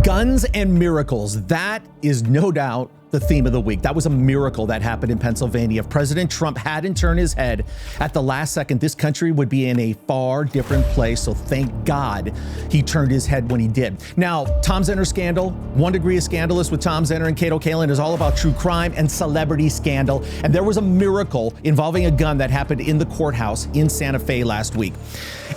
Guns and miracles. That is no doubt the theme of the week. That was a miracle that happened in Pennsylvania. If President Trump hadn't turned his head at the last second, this country would be in a far different place. So thank God he turned his head when he did. Now, Tom Zenner scandal, 1 Degree of Scandalous with Tom Zenner and Kato Kaelin is all about true crime and celebrity scandal. And there was a miracle involving a gun that happened in the courthouse in Santa Fe last week.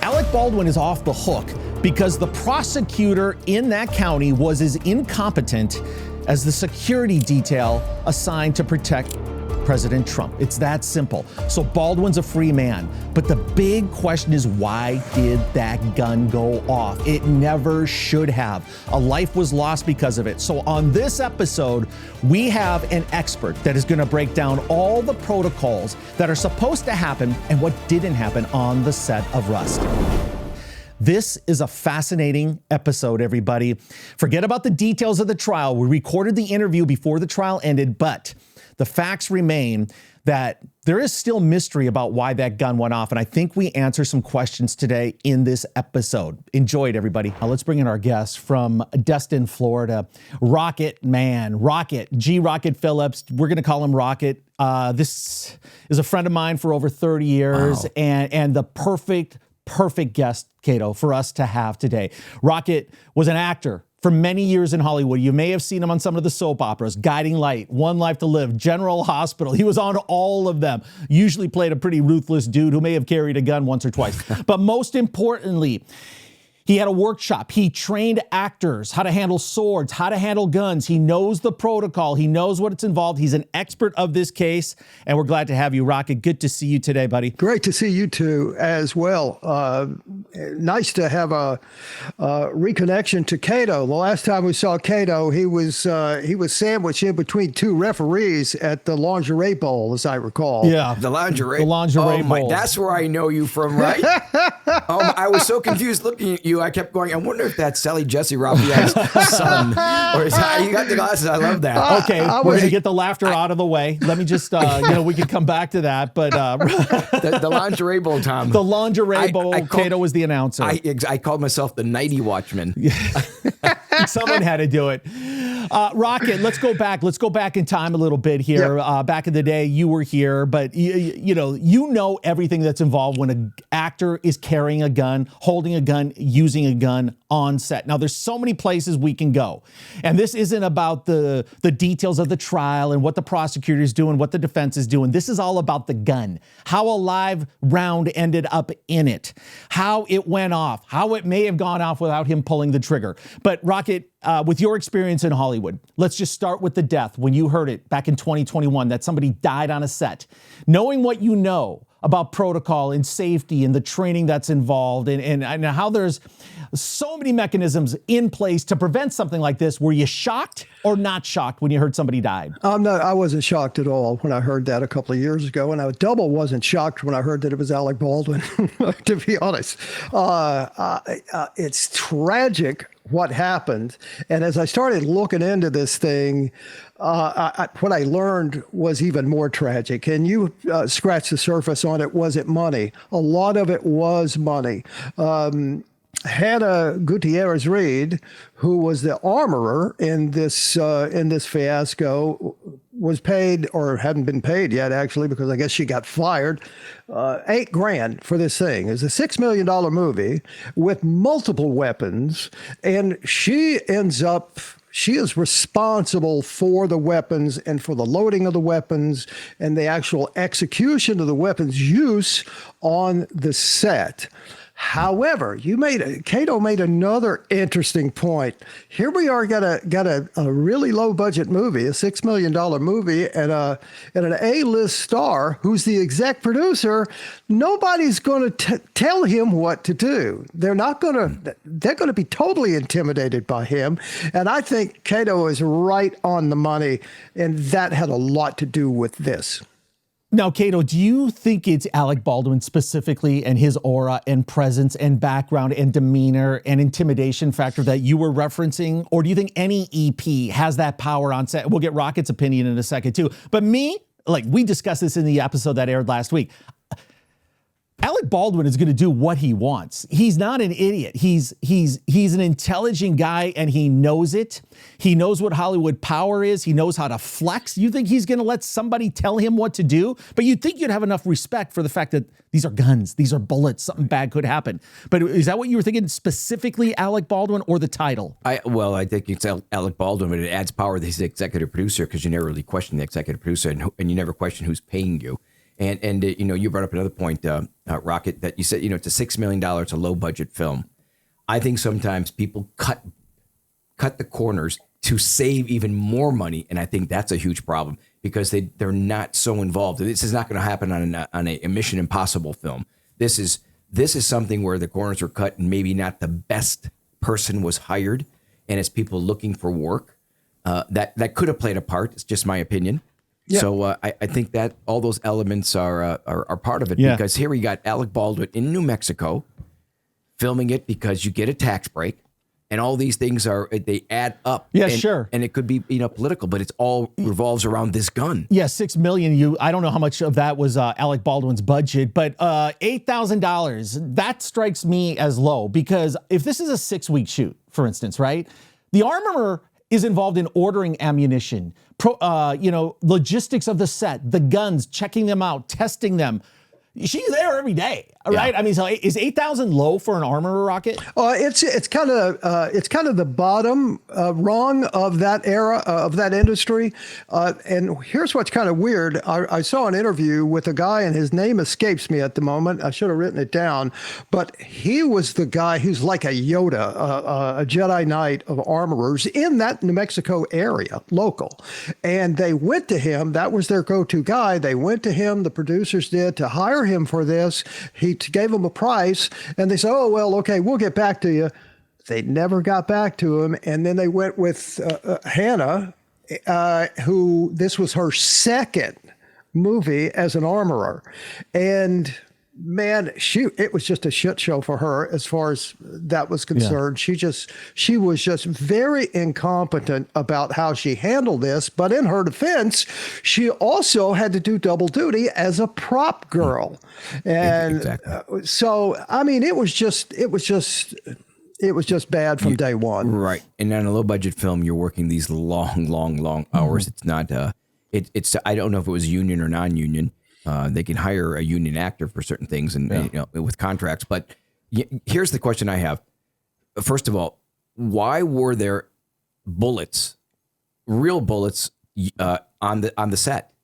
Alec Baldwin is off the hook because the prosecutor in that county was as incompetent as the security detail assigned to protect President Trump. It's that simple. So Baldwin's a free man. But the big question is, why did that gun go off? It never should have. A life was lost because of it. So on this episode, we have an expert that is going to break down all the protocols that are supposed to happen and what didn't happen on the set of Rust. This is a fascinating episode, everybody. Forget about the details of the trial. We recorded the interview before the trial ended, but the facts remain that there is still mystery about why that gun went off. And I think we answer some questions today in this episode. Enjoy it, everybody. Now let's bring in our guest from Destin, Florida, Rocket Man, G. Rocket Phillips. We're going to call him Rocket. This is a friend of mine for over 30 years. Wow. And the perfect guest, Kato, for us to have today. Rocket was an actor for many years in Hollywood. You may have seen him on some of the soap operas, Guiding Light, One Life to Live, General Hospital. He was on all of them. Usually played a pretty ruthless dude who may have carried a gun once or twice. But most importantly, he had a workshop. He trained actors how to handle swords, how to handle guns. He knows the protocol. He knows what it's involved. He's an expert of this case, and we're glad to have you, Rocket. Good to see you today, buddy. Great to see you two as well. Nice to have a reconnection to Kato. The last time we saw Kato, he was sandwiched in between two referees at the lingerie bowl, as I recall. Yeah, the lingerie bowl. That's where I know you from, right? I was so confused looking at you. I kept going, I wonder if that's Sally Jesse Raphael's son. Or is that, you got the glasses. I love that. Okay, we're going to get the laughter out of the way. Let me just, we can come back to that. But the lingerie bowl, Tom. The lingerie bowl, Kato was the announcer. I called myself the Nighty Watchman. Someone had to do it. Rocket, let's go back. Let's go back in time a little bit here. Yep. Back in the day, you were here, but you know everything that's involved when an actor is carrying a gun, holding a gun, using a gun on set. Now, there's so many places we can go, and this isn't about the details of the trial and what the prosecutor is doing, what the defense is doing. This is all about the gun, how a live round ended up in it, how it went off, how it may have gone off without him pulling the trigger. But Rocket, with your experience in Hollywood, let's just start with the death. When you heard it back in 2021 that somebody died on a set, knowing what you know about protocol and safety and the training that's involved and how there's so many mechanisms in place to prevent something like this, were you shocked or not shocked when you heard somebody died? I wasn't shocked at all when I heard that a couple of years ago, and I wasn't shocked when I heard that it was Alec Baldwin, to be honest. It's tragic what happened. And as I started looking into this thing, what I learned was even more tragic. And you scratched the surface on it. Was it money? A lot of it was money. Hannah Gutierrez-Reed, who was the armorer in this fiasco, was paid, or hadn't been paid yet, actually, because I guess she got fired, $8,000 for this thing. It's a $6 million movie with multiple weapons, and she is responsible for the weapons and for the loading of the weapons and the actual execution of the weapons use on the set. However, Kato made another interesting point. Here we are, got a really low budget movie, a $6 million movie, and an A-list star who's the exec producer. Nobody's going to tell him what to do. They're going to be totally intimidated by him. And I think Kato is right on the money, and that had a lot to do with this. Now, Kato, do you think it's Alec Baldwin specifically and his aura and presence and background and demeanor and intimidation factor that you were referencing? Or do you think any EP has that power on set? We'll get Rocket's opinion in a second, too. But me, we discussed this in the episode that aired last week. Alec Baldwin is going to do what he wants. He's not an idiot. He's an intelligent guy, and he knows it. He knows what Hollywood power is. He knows how to flex. You think he's going to let somebody tell him what to do? But you'd think you'd have enough respect for the fact that these are guns, these are bullets, something bad could happen. But is that what you were thinking, specifically Alec Baldwin, or the title? I think it's Alec Baldwin, but it adds power that he's the executive producer, because you never really question the executive producer, and you never question who's paying you. And you brought up another point, Rocket, that you said, it's a $6 million, it's a low budget film. I think sometimes people cut the corners to save even more money, and I think that's a huge problem, because they're not so involved. This is not going to happen on a Mission Impossible film. This is something where the corners are cut, and maybe not the best person was hired, and it's people looking for work. That could have played a part. It's just my opinion. Yeah. So I think that all those elements are part of it, because here we got Alec Baldwin in New Mexico filming it because you get a tax break, and all these things they add up. Yeah, sure. And it could be political, but it's all revolves around this gun. Yeah, $6 million. I don't know how much of that was Alec Baldwin's budget, but $8,000, that strikes me as low, because if this is a 6-week shoot, for instance, right? The armorer is involved in ordering ammunition, logistics of the set, the guns, checking them out, testing them. She's there every day, right? Yeah. I mean, so is 8,000 low for an armorer, Rocket? It's kind of the bottom rung of that era of that industry. And here's what's kind of weird. I saw an interview with a guy, and his name escapes me at the moment. I should have written it down, but he was the guy who's like a Yoda, a Jedi Knight of armorers in that New Mexico area, local. And they went to him. That was their go-to guy. They went to him. The producers did, to hire him for this. He gave them a price, and they said, "Oh, well, okay, we'll get back to you." They never got back to him. And then they went with Hannah, who this was her second movie as an armorer. And man, it was just a shit show for her as far as that was concerned. Yeah. She was just very incompetent about how she handled this. But in her defense, she also had to do double duty as a prop girl. And exactly. So, I mean, it was just bad from day one. Right. And on a low budget film, you're working these long hours. It's not, I don't know if it was union or non-union. They can hire a union actor for certain things and with contracts. But here's the question I have. First of all, why were there bullets, real bullets, on the set?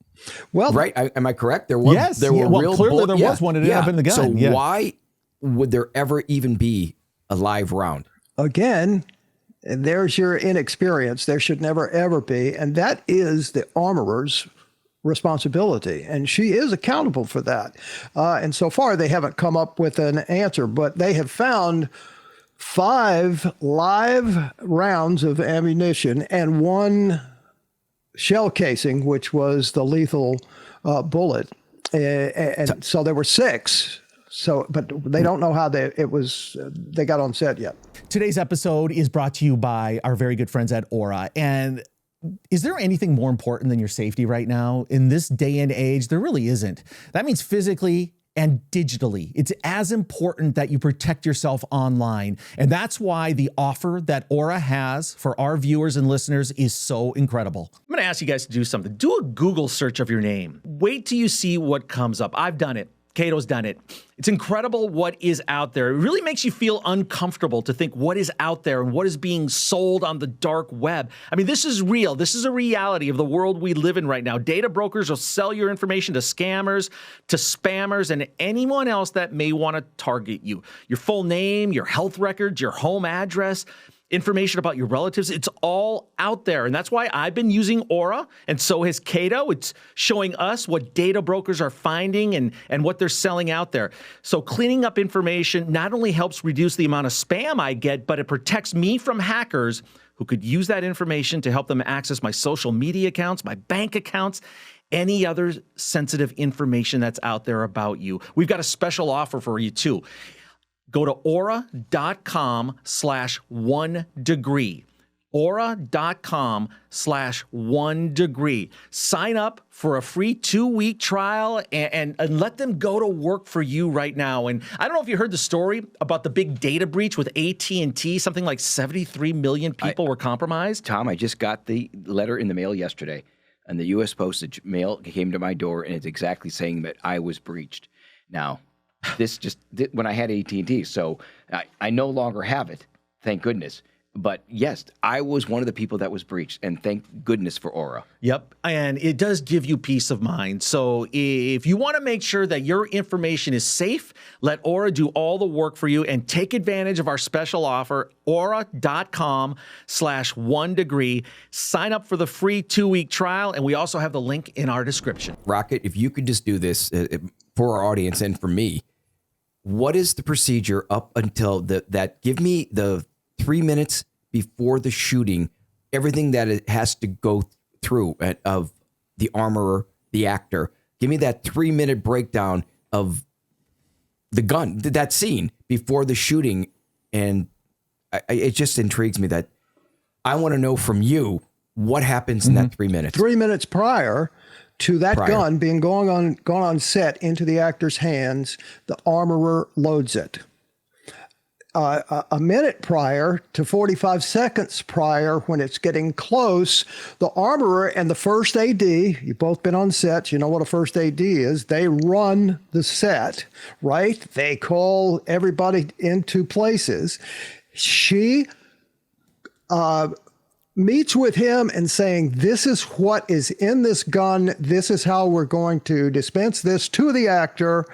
Well, right? Am I correct? There were real clearly there was one. It ended up in the gun. So why would there ever even be a live round? Again, there's your inexperience. There should never ever be, and that is the armorer's responsibility, and she is accountable for that. And so far, they haven't come up with an answer, but they have found 5 live rounds of ammunition and 1 shell casing, which was the lethal bullet. And so there were 6. So, but they don't know how they got on set yet. Today's episode is brought to you by our very good friends at Aura. And is there anything more important than your safety right now? In this day and age, there really isn't. That means physically and digitally. It's as important that you protect yourself online. And that's why the offer that Aura has for our viewers and listeners is so incredible. I'm going to ask you guys to do something. Do a Google search of your name. Wait till you see what comes up. I've done it. Kato's done it. It's incredible what is out there. It really makes you feel uncomfortable to think what is out there and what is being sold on the dark web. I mean, this is real. This is a reality of the world we live in right now. Data brokers will sell your information to scammers, to spammers, and anyone else that may want to target you. Your full name, your health records, your home address, information about your relatives, it's all out there. And that's why I've been using Aura, and so has Kato. It's showing us what data brokers are finding and what they're selling out there. So cleaning up information not only helps reduce the amount of spam I get, but it protects me from hackers who could use that information to help them access my social media accounts, my bank accounts, any other sensitive information that's out there about you. We've got a special offer for you too. Go to aura.com/1degree. Aura.com/1degree. Sign up for a free 2-week trial and let them go to work for you right now. And I don't know if you heard the story about the big data breach with AT&T. Something like 73 million people were compromised. Tom, I just got the letter in the mail yesterday, and the U.S. postage mail came to my door, and it's exactly saying that I was breached. Now, this just when I had AT&T, so I no longer have it, thank goodness. But yes, I was one of the people that was breached, and thank goodness for Aura. Yep, and it does give you peace of mind. So if you want to make sure that your information is safe, let Aura do all the work for you and take advantage of our special offer, Aura.com/1degree. Sign up for the free 2-week trial, and we also have the link in our description. Rocket, if you could just do this for our audience and for me, what is the procedure up until that? Give me the 3 minutes before the shooting, everything that it has to go through of the armorer, the actor. Give me that 3-minute breakdown of the gun, that scene before the shooting. And it just intrigues me that I want to know from you what happens in that 3 minutes. 3 minutes prior to that gun being gone on set into the actor's hands, the armorer loads it. A minute prior to 45 seconds prior, when it's getting close, the armorer and the first AD, you've both been on sets, you know what a first AD is, they run the set, right? They call everybody into places. She meets with him and saying, this is what is in this gun. This is how we're going to dispense this to the actor.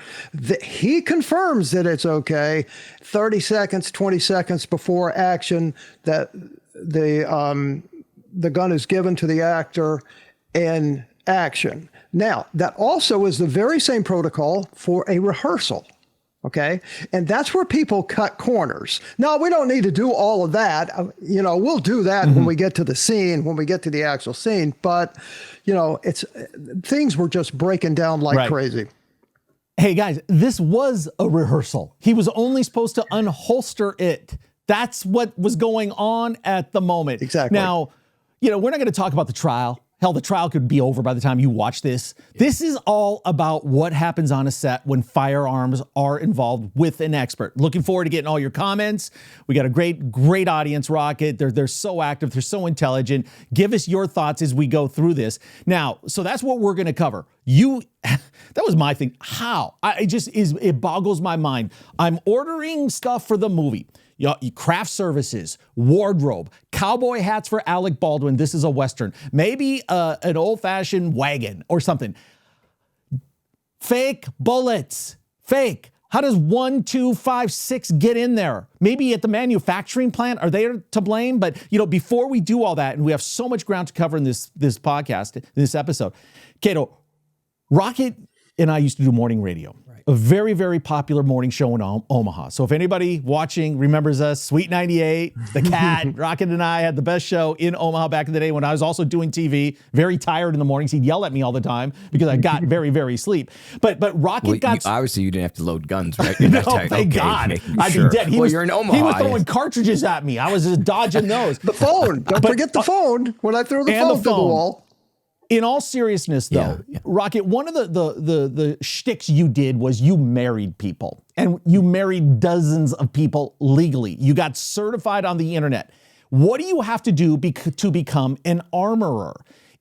He confirms that it's okay. 30 seconds, 20 seconds before action, that the gun is given to the actor in action. Now, that also is the very same protocol for a rehearsal. Okay. And that's where people cut corners. Now, we don't need to do all of that. You know, we'll do that when we get to the scene, when we get to the actual scene. But, you know, things were just breaking down like crazy. Hey, guys, this was a rehearsal. He was only supposed to unholster it. That's what was going on at the moment. Exactly. Now, you know, we're not going to talk about the trial. Hell, the trial could be over by the time you watch this. Yeah. This is all about what happens on a set when firearms are involved with an expert. Looking forward to getting all your comments. We got a great audience, Rocket. They're so active. They're so intelligent. Give us your thoughts as we go through this. Now, so that's what we're going to cover. That was my thing. How? It boggles my mind. I'm ordering stuff for the movie. Craft services, wardrobe, cowboy hats for Alec Baldwin. This is a Western. Maybe an old-fashioned wagon or something. Fake bullets. Fake. How does 1, 2, 5, 6 get in there? Maybe at the manufacturing plant, are they to blame? But, you know, before we do all that, and we have so much ground to cover in this podcast, this episode, Kato, Rocket and I used to do morning radio. A very, very popular morning show in Omaha. So if anybody watching remembers us, Sweet 98, The Cat, Rocket and I had the best show in Omaha back in the day when I was also doing TV, very tired in the mornings. He'd yell at me all the time because I got very, very sleep. But Rocket got... obviously, you didn't have to load guns, right? No, thank God. I'd be dead. You're in Omaha. He was throwing cartridges at me. I was just dodging those. The phone. Don't forget the phone when I threw the phone to the wall. In all seriousness, though, Rocket, one of the shticks you did was you married people, and you married dozens of people legally. You got certified on the internet. What do you have to do to become an armorer?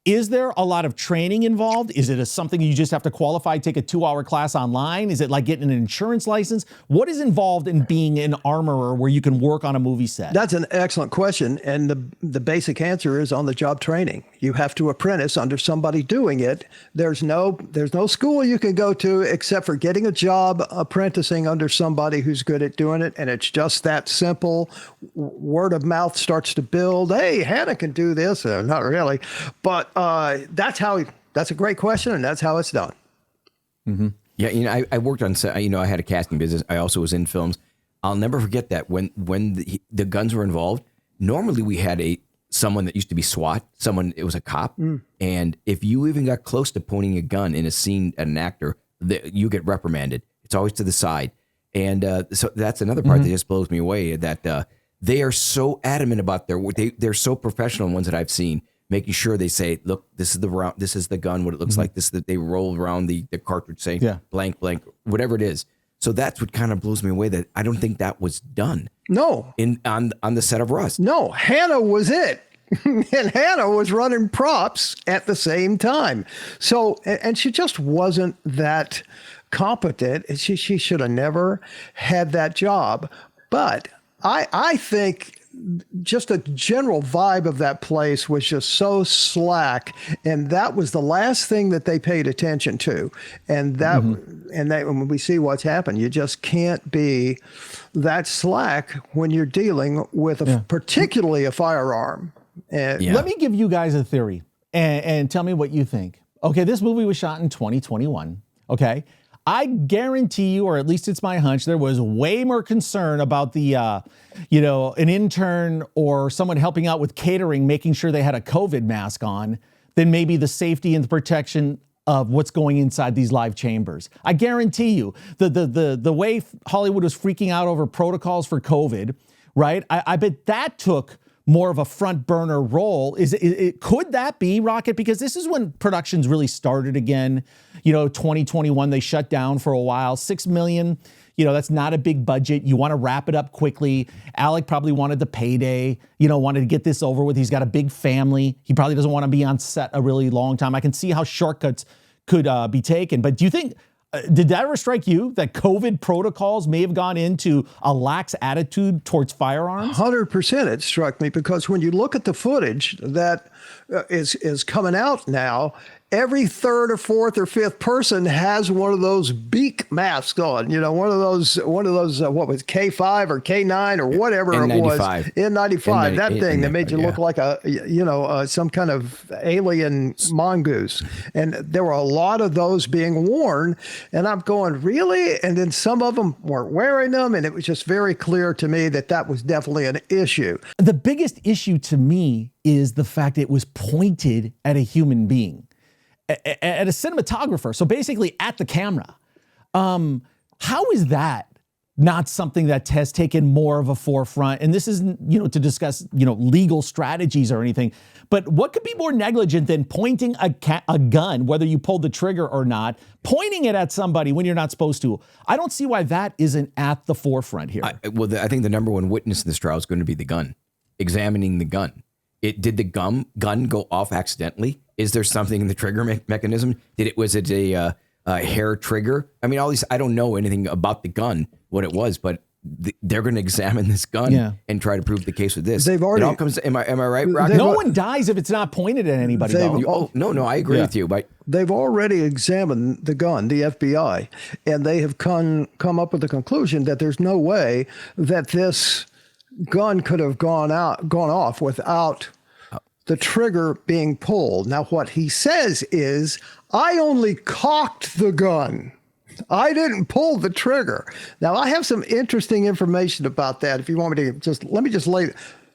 Is there a lot of training involved? Is it something you just have to qualify, take a 2-hour class online? Is it like getting an insurance license? What is involved in being an armorer where you can work on a movie set? That's an excellent question. And the basic answer is on-the-job training. You have to apprentice under somebody doing it. There's no school you can go to except for getting a job apprenticing under somebody who's good at doing it. And it's just that simple. Word of mouth starts to build. Hey, Hannah can do this. Not really. But that's a great question, and that's how it's done. Mm-hmm. Yeah, you know, I worked on set. You know, I had a casting business. I also was in films. I'll never forget that when the guns were involved. Normally, we had someone that used to be SWAT. It was a cop, and if you even got close to pointing a gun in a scene at an actor, you get reprimanded. It's always to the side, and so that's another part that just blows me away. That they are so adamant about they're so professional, ones that I've seen, making sure they say, look, this is the gun, what it looks like. This is that they roll around the cartridge saying blank, blank, whatever it is. So that's what kind of blows me away, that I don't think that was done. No. On the set of Rust. No, Hannah was it. And Hannah was running props at the same time. So, and she just wasn't that competent. She should have never had that job. But I think just a general vibe of that place was just so slack, and that was the last thing that they paid attention to. And that, when we see what's happened, you just can't be that slack when you're dealing with particularly a firearm. Let me give you guys a theory and tell me what you think. Okay, this movie was shot in 2021. Okay, I guarantee you, or at least it's my hunch, there was way more concern about the, an intern or someone helping out with catering, making sure they had a COVID mask on, than maybe the safety and the protection of what's going inside these live chambers. I guarantee you, the way Hollywood was freaking out over protocols for COVID, right? I bet that took more of a front burner role. Could that be, Rocket? Because this is when productions really started again. 2021, they shut down for a while. $6 million, that's not a big budget. You want to wrap it up quickly. Alec probably wanted the payday, wanted to get this over with. He's got a big family. He probably doesn't want to be on set a really long time. I can see how shortcuts could be taken. But do you think, did that ever strike you that COVID protocols may have gone into a lax attitude towards firearms? 100% it struck me, because when you look at the footage that is coming out now, every third or fourth or fifth person has one of those beak masks on, one of those, what was K5 or K9 or whatever N95. it was. N95, that thing that made you look like some kind of alien mongoose. And there were a lot of those being worn, and I'm going, really? And then some of them weren't wearing them, and it was just very clear to me that was definitely an issue. The biggest issue to me is the fact it was pointed at a human being, at a cinematographer. So basically at the camera. How is that not something that has taken more of a forefront? And this isn't, to discuss, legal strategies or anything, but what could be more negligent than pointing a gun, whether you pulled the trigger or not, pointing it at somebody when you're not supposed to? I don't see why that isn't at the forefront here. I think the number one witness in this trial is going to be the gun, examining the gun. Did the gun go off accidentally? Is there something in the trigger mechanism? Was it a hair trigger? I mean, all these, I don't know anything about the gun, what it was, but they're going to examine this gun and try to prove the case with this. They've already, it all comes, am I right, Rocky? No one dies if it's not pointed at anybody. No, I agree with you. But they've already examined the gun, the FBI, and they have come up with the conclusion that there's no way that this gun could have gone off without the trigger being pulled. Now, what he says is, I only cocked the gun. I didn't pull the trigger. Now, I have some interesting information about that. If you want me to let me lay,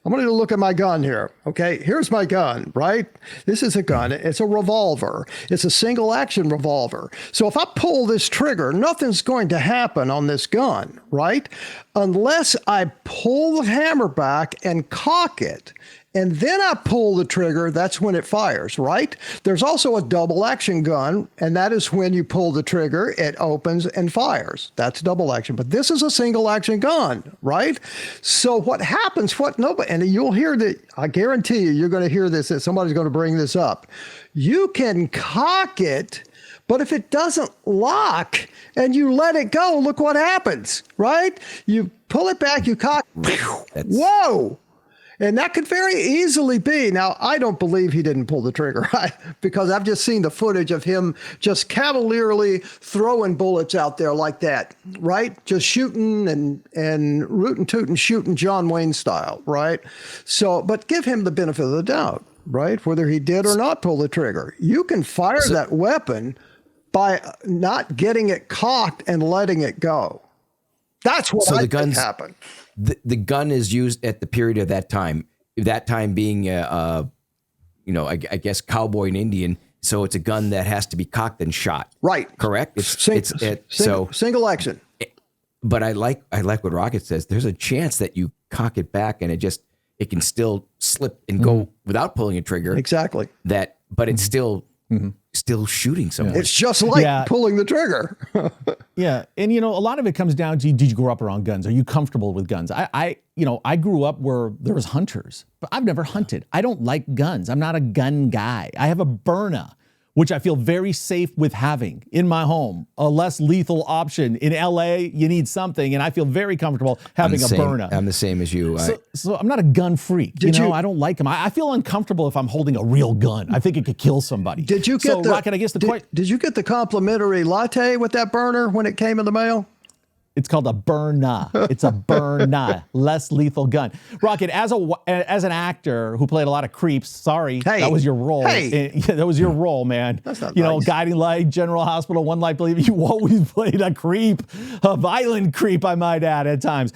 I'm going to look at my gun here. Okay, here's my gun, right? This is a gun. It's a revolver. It's a single action revolver. So if I pull this trigger, nothing's going to happen on this gun, right? Unless I pull the hammer back and cock it. And then I pull the trigger, that's when it fires, right? There's also a double action gun, and that is when you pull the trigger, it opens and fires. That's double action. But this is a single action gun, right? So what happens, and you'll hear that, I guarantee you're going to hear this, that somebody's going to bring this up. You can cock it, but if it doesn't lock and you let it go, look what happens, right? You pull it back, you cock, whoa! And that could very easily be. Now, I don't believe he didn't pull the trigger, because I've just seen the footage of him just cavalierly throwing bullets out there like that, right? Just shooting and rootin' tootin' shooting John Wayne style, right? So, but give him the benefit of the doubt, right? Whether he did or not pull the trigger. You can fire that weapon by not getting it cocked and letting it go. That's what I think happened. The gun is used at the period of that time being, I guess cowboy and Indian. So it's a gun that has to be cocked and shot. Right. Correct. Single action. But I like what Rocket says. There's a chance that you cock it back and it can still slip and go without pulling a trigger. Exactly. But it's still shooting someone. It's just like pulling the trigger. Yeah. And, a lot of it comes down to, did you grow up around guns? Are you comfortable with guns? I grew up where there was hunters, but I've never hunted. I don't like guns. I'm not a gun guy. I have a Byrna, which I feel very safe with having in my home, a less lethal option. In LA, you need something, and I feel very comfortable having a Byrna. I'm the same as you. So I'm not a gun freak. I don't like them. I feel uncomfortable if I'm holding a real gun. I think it could kill somebody. Did you get Rocket, I guess did you get the complimentary latte with that burner when it came in the mail? It's called a Byrna. It's a Byrna, less lethal gun. Rocket, as an actor who played a lot of creeps, that was your role. That was your role, man. That's not nice. Guiding Light, General Hospital, One Life Believe. You always played a creep, a violent creep, I might add, at times.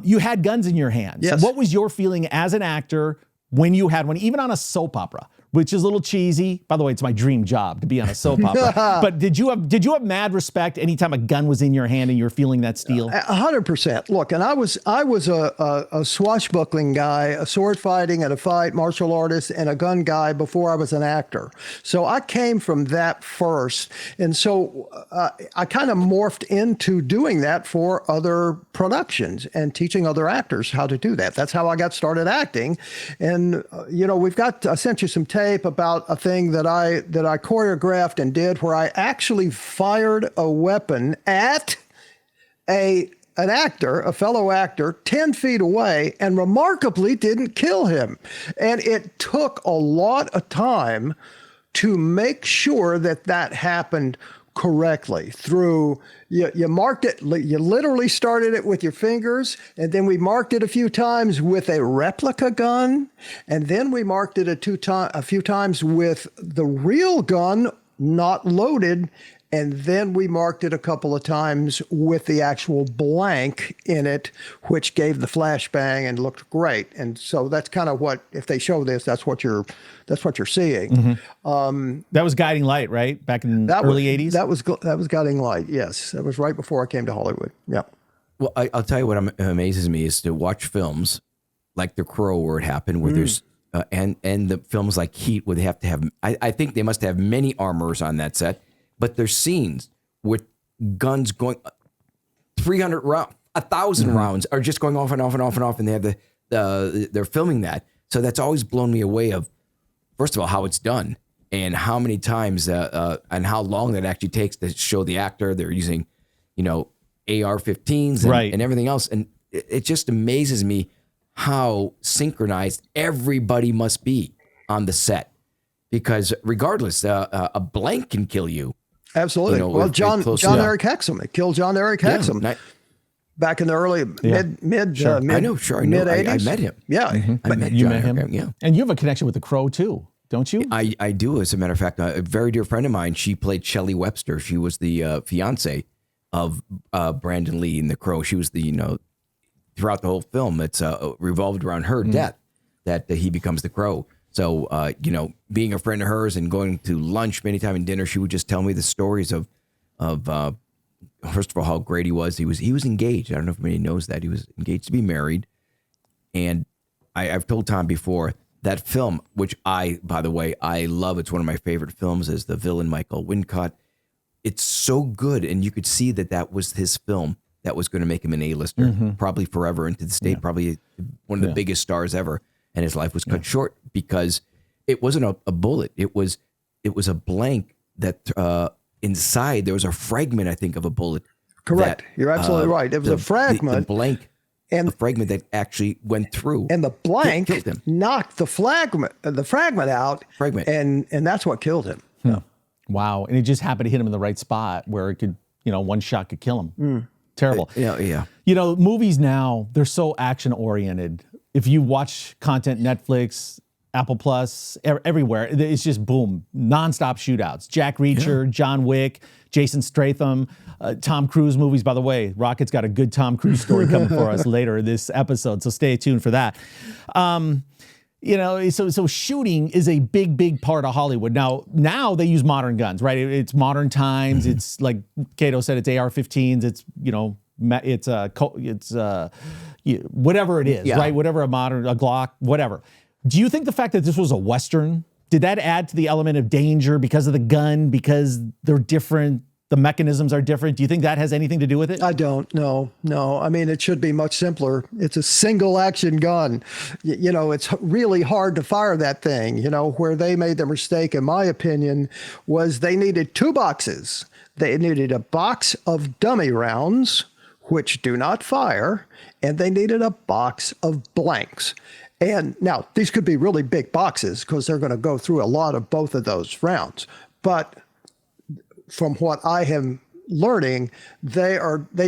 You had guns in your hands. Yes. What was your feeling as an actor when you had one, even on a soap opera? Which is a little cheesy. By the way, it's my dream job to be on a soap opera. But did you have mad respect anytime a gun was in your hand and you were feeling that steel? 100%. Look, and I was a swashbuckling guy, a sword fighting and a fight martial artist, and a gun guy before I was an actor. So I came from that first, and so I kind of morphed into doing that for other productions and teaching other actors how to do that. That's how I got started acting. And I sent you some tape about a thing that I choreographed and did where I actually fired a weapon at an actor, a fellow actor, 10 feet away, and remarkably didn't kill him. And it took a lot of time to make sure that happened correctly through you marked it, you literally started it with your fingers, and then we marked it a few times with a replica gun, and then we marked it a few times with the real gun not loaded, and then we marked it a couple of times with the actual blank in it, which gave the flashbang and looked great. And so that's kind of what, if they show this, that's what you're seeing. Mm-hmm. That was Guiding Light, right? Back in the early 80s? That was Guiding Light, yes. That was right before I came to Hollywood. Yeah. Well, I'll tell you what amazes me is to watch films like The Crow, where it happened, where there's and the films like Heat, where they have to have, I think they must have many armors on that set. But there's scenes with guns going 300 rounds, 1,000 rounds are just going off and off and off and off, and they have they're filming that. So that's always blown me away of, first of all, how it's done and how many times and how long that actually takes to show the actor. They're using, AR-15s and everything else, and it just amazes me how synchronized everybody must be on the set, because regardless, a blank can kill you. Absolutely. Well, John Eric Hexum. It killed John Eric Hexum back in the early mid mid 80s. I met him. Yeah, I met him. Yeah. And you have a connection with The Crow too, don't you? I do. As a matter of fact, a very dear friend of mine. She played Shelley Webster. She was the fiance of Brandon Lee in The Crow. She was the throughout the whole film. It's revolved around her death that he becomes the Crow. So, being a friend of hers and going to lunch many times and dinner, she would just tell me the stories of first of all, how great he was. He was engaged. I don't know if anybody knows that. He was engaged to be married. And I've told Tom before, that film, which by the way, I love. It's one of my favorite films, is the villain, Michael Wincott. It's so good. And you could see that was his film that was going to make him an A-lister, probably forever into the state, probably one of the biggest stars ever. And his life was cut short because it wasn't a bullet. It was a blank that inside there was a fragment, I think, of a bullet. Correct. You're absolutely right. It was a fragment. The blank, and the fragment that actually went through. And the blank knocked the fragment out. And that's what killed him. Yeah. Wow. And it just happened to hit him in the right spot where it could, one shot could kill him. Terrible. Yeah. Movies now, they're so action oriented. If you watch content, Netflix, Apple Plus, everywhere, it's just boom, nonstop shootouts. Jack Reacher, John Wick, Jason Statham, Tom Cruise movies. By the way, Rocket's got a good Tom Cruise story coming for us later in this episode, so stay tuned for that. So shooting is a big part of Hollywood. Now they use modern guns, right? It's modern times. It's like Kato said, it's AR-15s. It's, whatever it is, Yeah. right? Whatever a Glock, whatever. Do you think the fact that this was a Western, did that add to the element of danger because of the gun, because they're different, the mechanisms are different? Do you think that has anything to do with it? I don't. No. I mean, it should be much simpler. It's a single action gun. It's really hard to fire that thing. Where they made the mistake, in my opinion, was they needed 2 boxes. They needed a box of dummy rounds, which do not fire, and they needed a box of blanks. And now these could be really big boxes because they're going to go through a lot of both of those rounds. But from what I am learning, they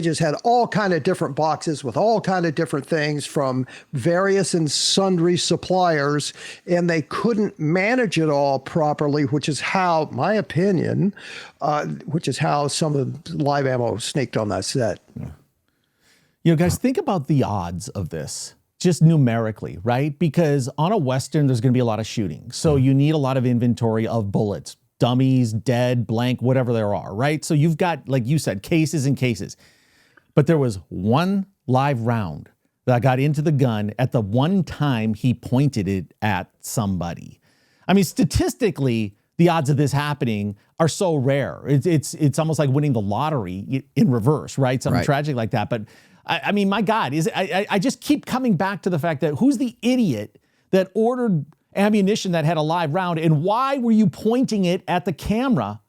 just had all kind of different boxes with all kind of different things from various and sundry suppliers, and they couldn't manage it all properly, which is how, my opinion, some of the live ammo sneaked on that set. Guys, think about the odds of this, just numerically, right? Because on a Western, there's going to be a lot of shooting. So you need a lot of inventory of bullets, dummies, dead, blank, whatever there are, right? So you've got, like you said, cases and cases. But there was one live round that got into the gun at the one time he pointed it at somebody. I mean, statistically, the odds of this happening are so rare. It's almost like winning the lottery in reverse, right? Something tragic like that. But I mean, my God, I just keep coming back to the fact that who's the idiot that ordered ammunition that had a live round, and why were you pointing it at the camera,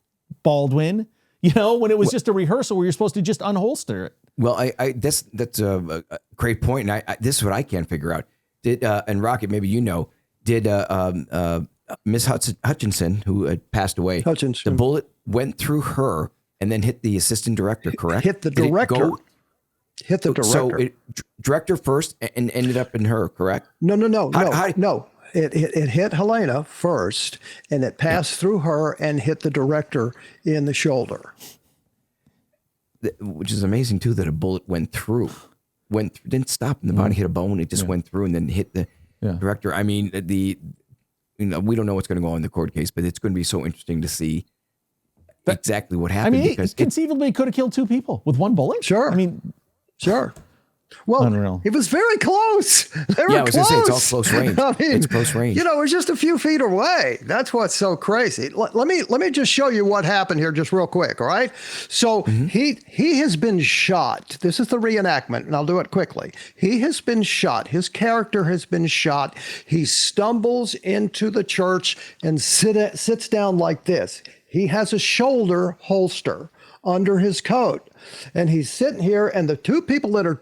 Baldwin? When it was just a rehearsal where you're supposed to just unholster it. Well, that's a great point, and this is what I can't figure out. Did and Rocket, maybe did Miss Hutchinson, who had passed away, the bullet went through her and then hit the assistant director, correct? Hit the director. Hit the director. So director first and ended up in her, correct? No. It hit Helena first, and it passed through her and hit the director in the shoulder. Which is amazing too, that a bullet went through, didn't stop in the body, hit a bone, it just went through and then hit the director. I mean, we don't know what's going to go on in the court case, but it's going to be so interesting to see exactly what happened. I mean, because conceivably could have killed 2 people with one bullet. Sure. I mean, sure. Well, unreal. It was very close. They were I was close. going to say, it's all close range. I mean, it's close range. It was just a few feet away. That's what's so crazy. Let me just show you what happened here just real quick, all right? So he has been shot. This is the reenactment, and I'll do it quickly. He has been shot. His character has been shot. He stumbles into the church and sits down like this. He has a shoulder holster under his coat, and he's sitting here, and the 2 people that are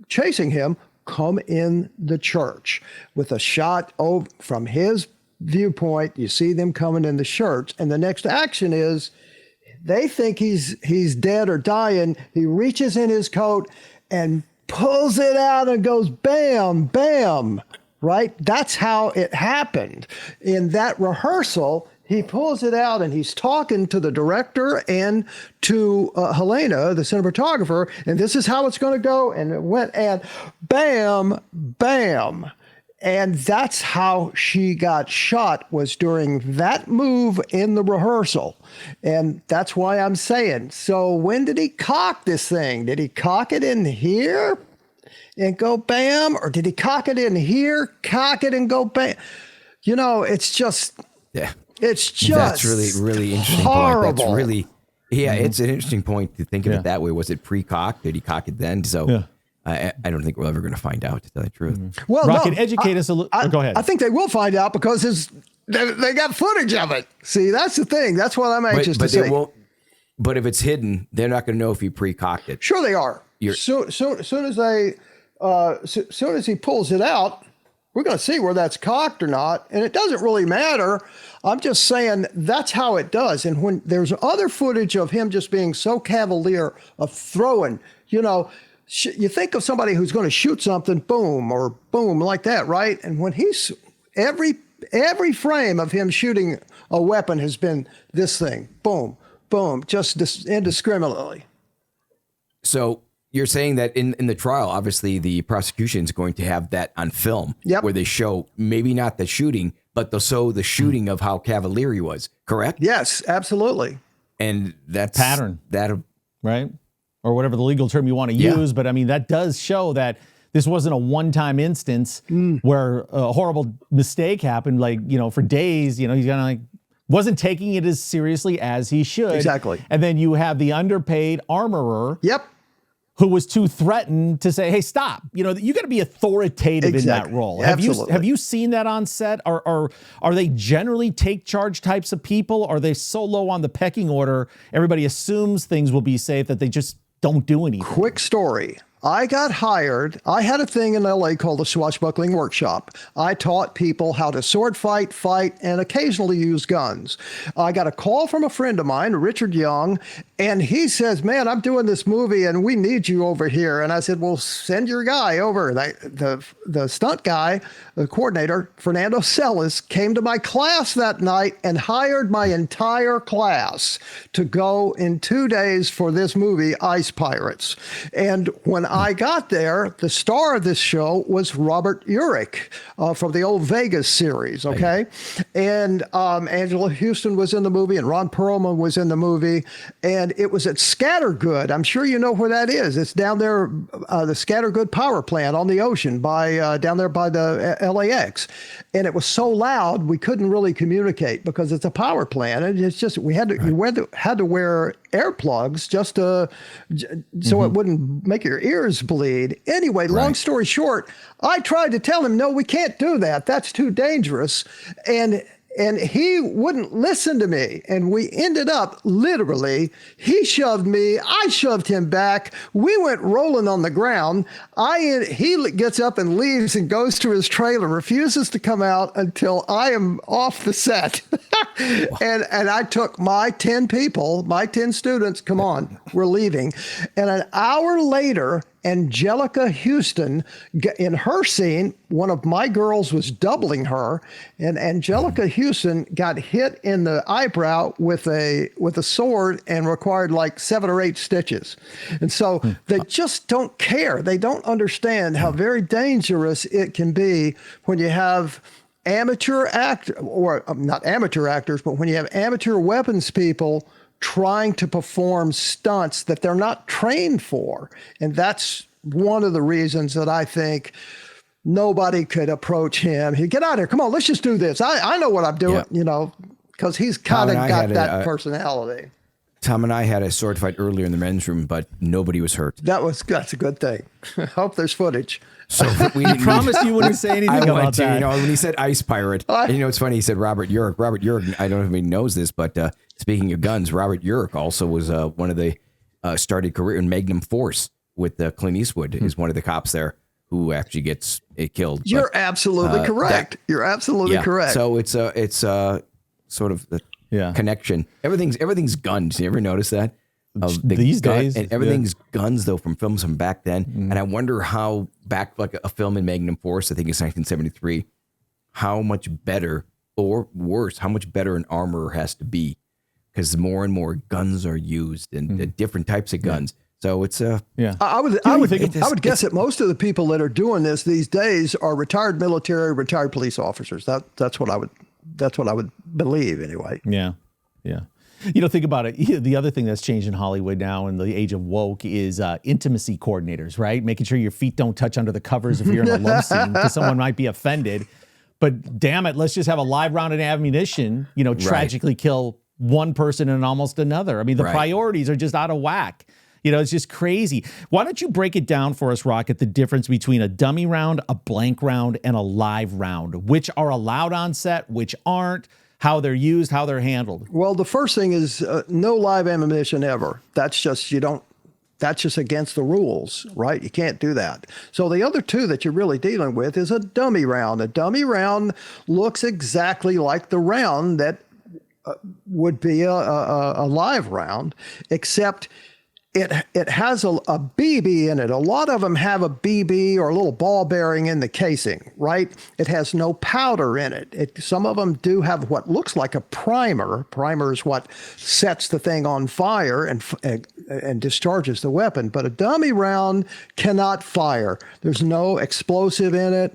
chasing him come in the church with a shot from his viewpoint. You see them coming in the church, and the next action is they think he's dead or dying. He reaches in his coat and pulls it out and goes bam, bam, right? That's how it happened. In that rehearsal, he pulls it out and he's talking to the director and to Helena, the cinematographer, and this is how it's going to go. And it went and bam, bam. And that's how she got shot, was during that move in the rehearsal. And that's why I'm saying, so when did he cock this thing? Did he cock it in here and go bam? Or did he cock it in here, cock it and go bam? It's just... Yeah. It's just that's really interesting horrible. Point. That's really it's an interesting point to think of it that way. Was it pre-cocked? Did he cock it then? So I don't think we're ever going to find out, to tell the truth. Well, Rocket, educate us a little. Go ahead. I think they will find out because they got footage of it. See, that's the thing. That's what I'm anxious to see. But if it's hidden, they're not going to know if he pre-cocked it. Sure, they are. Soon as he pulls it out, we're going to see where that's cocked or not. And it doesn't really matter. I'm just saying that's how it does. And when there's other footage of him just being so cavalier of throwing, you think of somebody who's going to shoot something, boom, or boom, like that, right? And when he's, every frame of him shooting a weapon has been this thing, boom, boom, just indiscriminately. So you're saying that in the trial, obviously the prosecution is going to have that on film, where they show maybe not the shooting, but they'll show the shooting of how cavalier he was, correct? Yes, absolutely. And that's pattern. That right? or whatever the legal term you want to use. But I mean, that does show that this wasn't a one-time instance where a horrible mistake happened. Like, for days, he's kind of like, wasn't taking it as seriously as he should. Exactly. And then you have the underpaid armorer. Yep. Who was too threatened to say, hey, stop. You got to be authoritative in that role. Absolutely. Have you seen that on set? Are they generally take charge types of people? Are they so low on the pecking order, everybody assumes things will be safe that they just don't do anything? Quick story. I got hired. I had a thing in LA called the Swashbuckling Workshop. I taught people how to sword fight, and occasionally use guns. I got a call from a friend of mine, Richard Young, and he says, man, I'm doing this movie and we need you over here. And I said, well, send your guy over. The stunt guy, the coordinator, Fernando Celis, came to my class that night and hired my entire class to go in 2 days for this movie, Ice Pirates. And when I got there, the star of this show was Robert Urich from the old Vegas series, okay? And Angela Houston was in the movie, and Ron Perlman was in the movie, and it was at Scattergood. I'm sure you know where that is. It's down there, the Scattergood power plant on the ocean down there by the LAX. And it was so loud, we couldn't really communicate because it's a power plant. And it's just, you had to wear earplugs just so it wouldn't make your ears bleed. Anyway, long story short, I tried to tell him, no, we can't do that. That's too dangerous. And he wouldn't listen to me. And we ended up literally, he shoved me, I shoved him back. We went rolling on the ground. He gets up and leaves and goes to his trailer, refuses to come out until I am off the set. And I took my 10 people, my 10 students, come on, we're leaving. And an hour later, Angelica Houston, in her scene, one of my girls was doubling her, and Angelica Houston got hit in the eyebrow with a sword and required like 7 or 8 stitches. And so they just don't care. They don't understand how very dangerous it can be when you have not amateur actors, but when you have amateur weapons people trying to perform stunts that they're not trained for. And that's one of the reasons that I think nobody could approach him. He'd get out of here. Come on, let's just do this. I know what I'm doing, because he's kind of got that personality. Tom and I had a sword fight earlier in the men's room, but nobody was hurt. That's a good thing. Hope there's footage. So we promised you wouldn't say anything about that. When he said Ice Pirate, it's funny. He said Robert Urich. Robert Urich, I don't know if he knows this, but speaking of guns, Robert Urich also was one of the started career in Magnum Force with Clint Eastwood. Is one of the cops there who actually gets killed. You're absolutely correct. You're absolutely correct. So it's sort of the connection. Everything's guns. You ever notice that? These days, and everything's guns though from films from back then. And I wonder how back like a film in Magnum Force, I think it's 1973, how much better or worse, how much better an armorer has to be, because more and more guns are used and different types of guns. So it's I would guess that most of the people that are doing this these days are retired military, retired police officers. That's what I would believe anyway. Yeah. Think about it. The other thing that's changed in Hollywood now in the age of woke is intimacy coordinators, right? Making sure your feet don't touch under the covers if you're in a love scene because someone might be offended. But damn it, let's just have a live round of ammunition, tragically kill one person and almost another. I mean, the priorities are just out of whack. It's just crazy. Why don't you break it down for us, Rocket, the difference between a dummy round, a blank round, and a live round, which are allowed on set, which aren't, how they're used, how they're handled? Well, the first thing is no live ammunition ever. That's just against the rules, right? You can't do that. So the other two that you're really dealing with is a dummy round. A dummy round looks exactly like the round that would be a live round, except it has a BB in it. A lot of them have a BB or a little ball bearing in the casing, right? It has no powder in it. Some of them do have what looks like a primer. Primer is what sets the thing on fire and discharges the weapon. But a dummy round cannot fire. There's no explosive in it.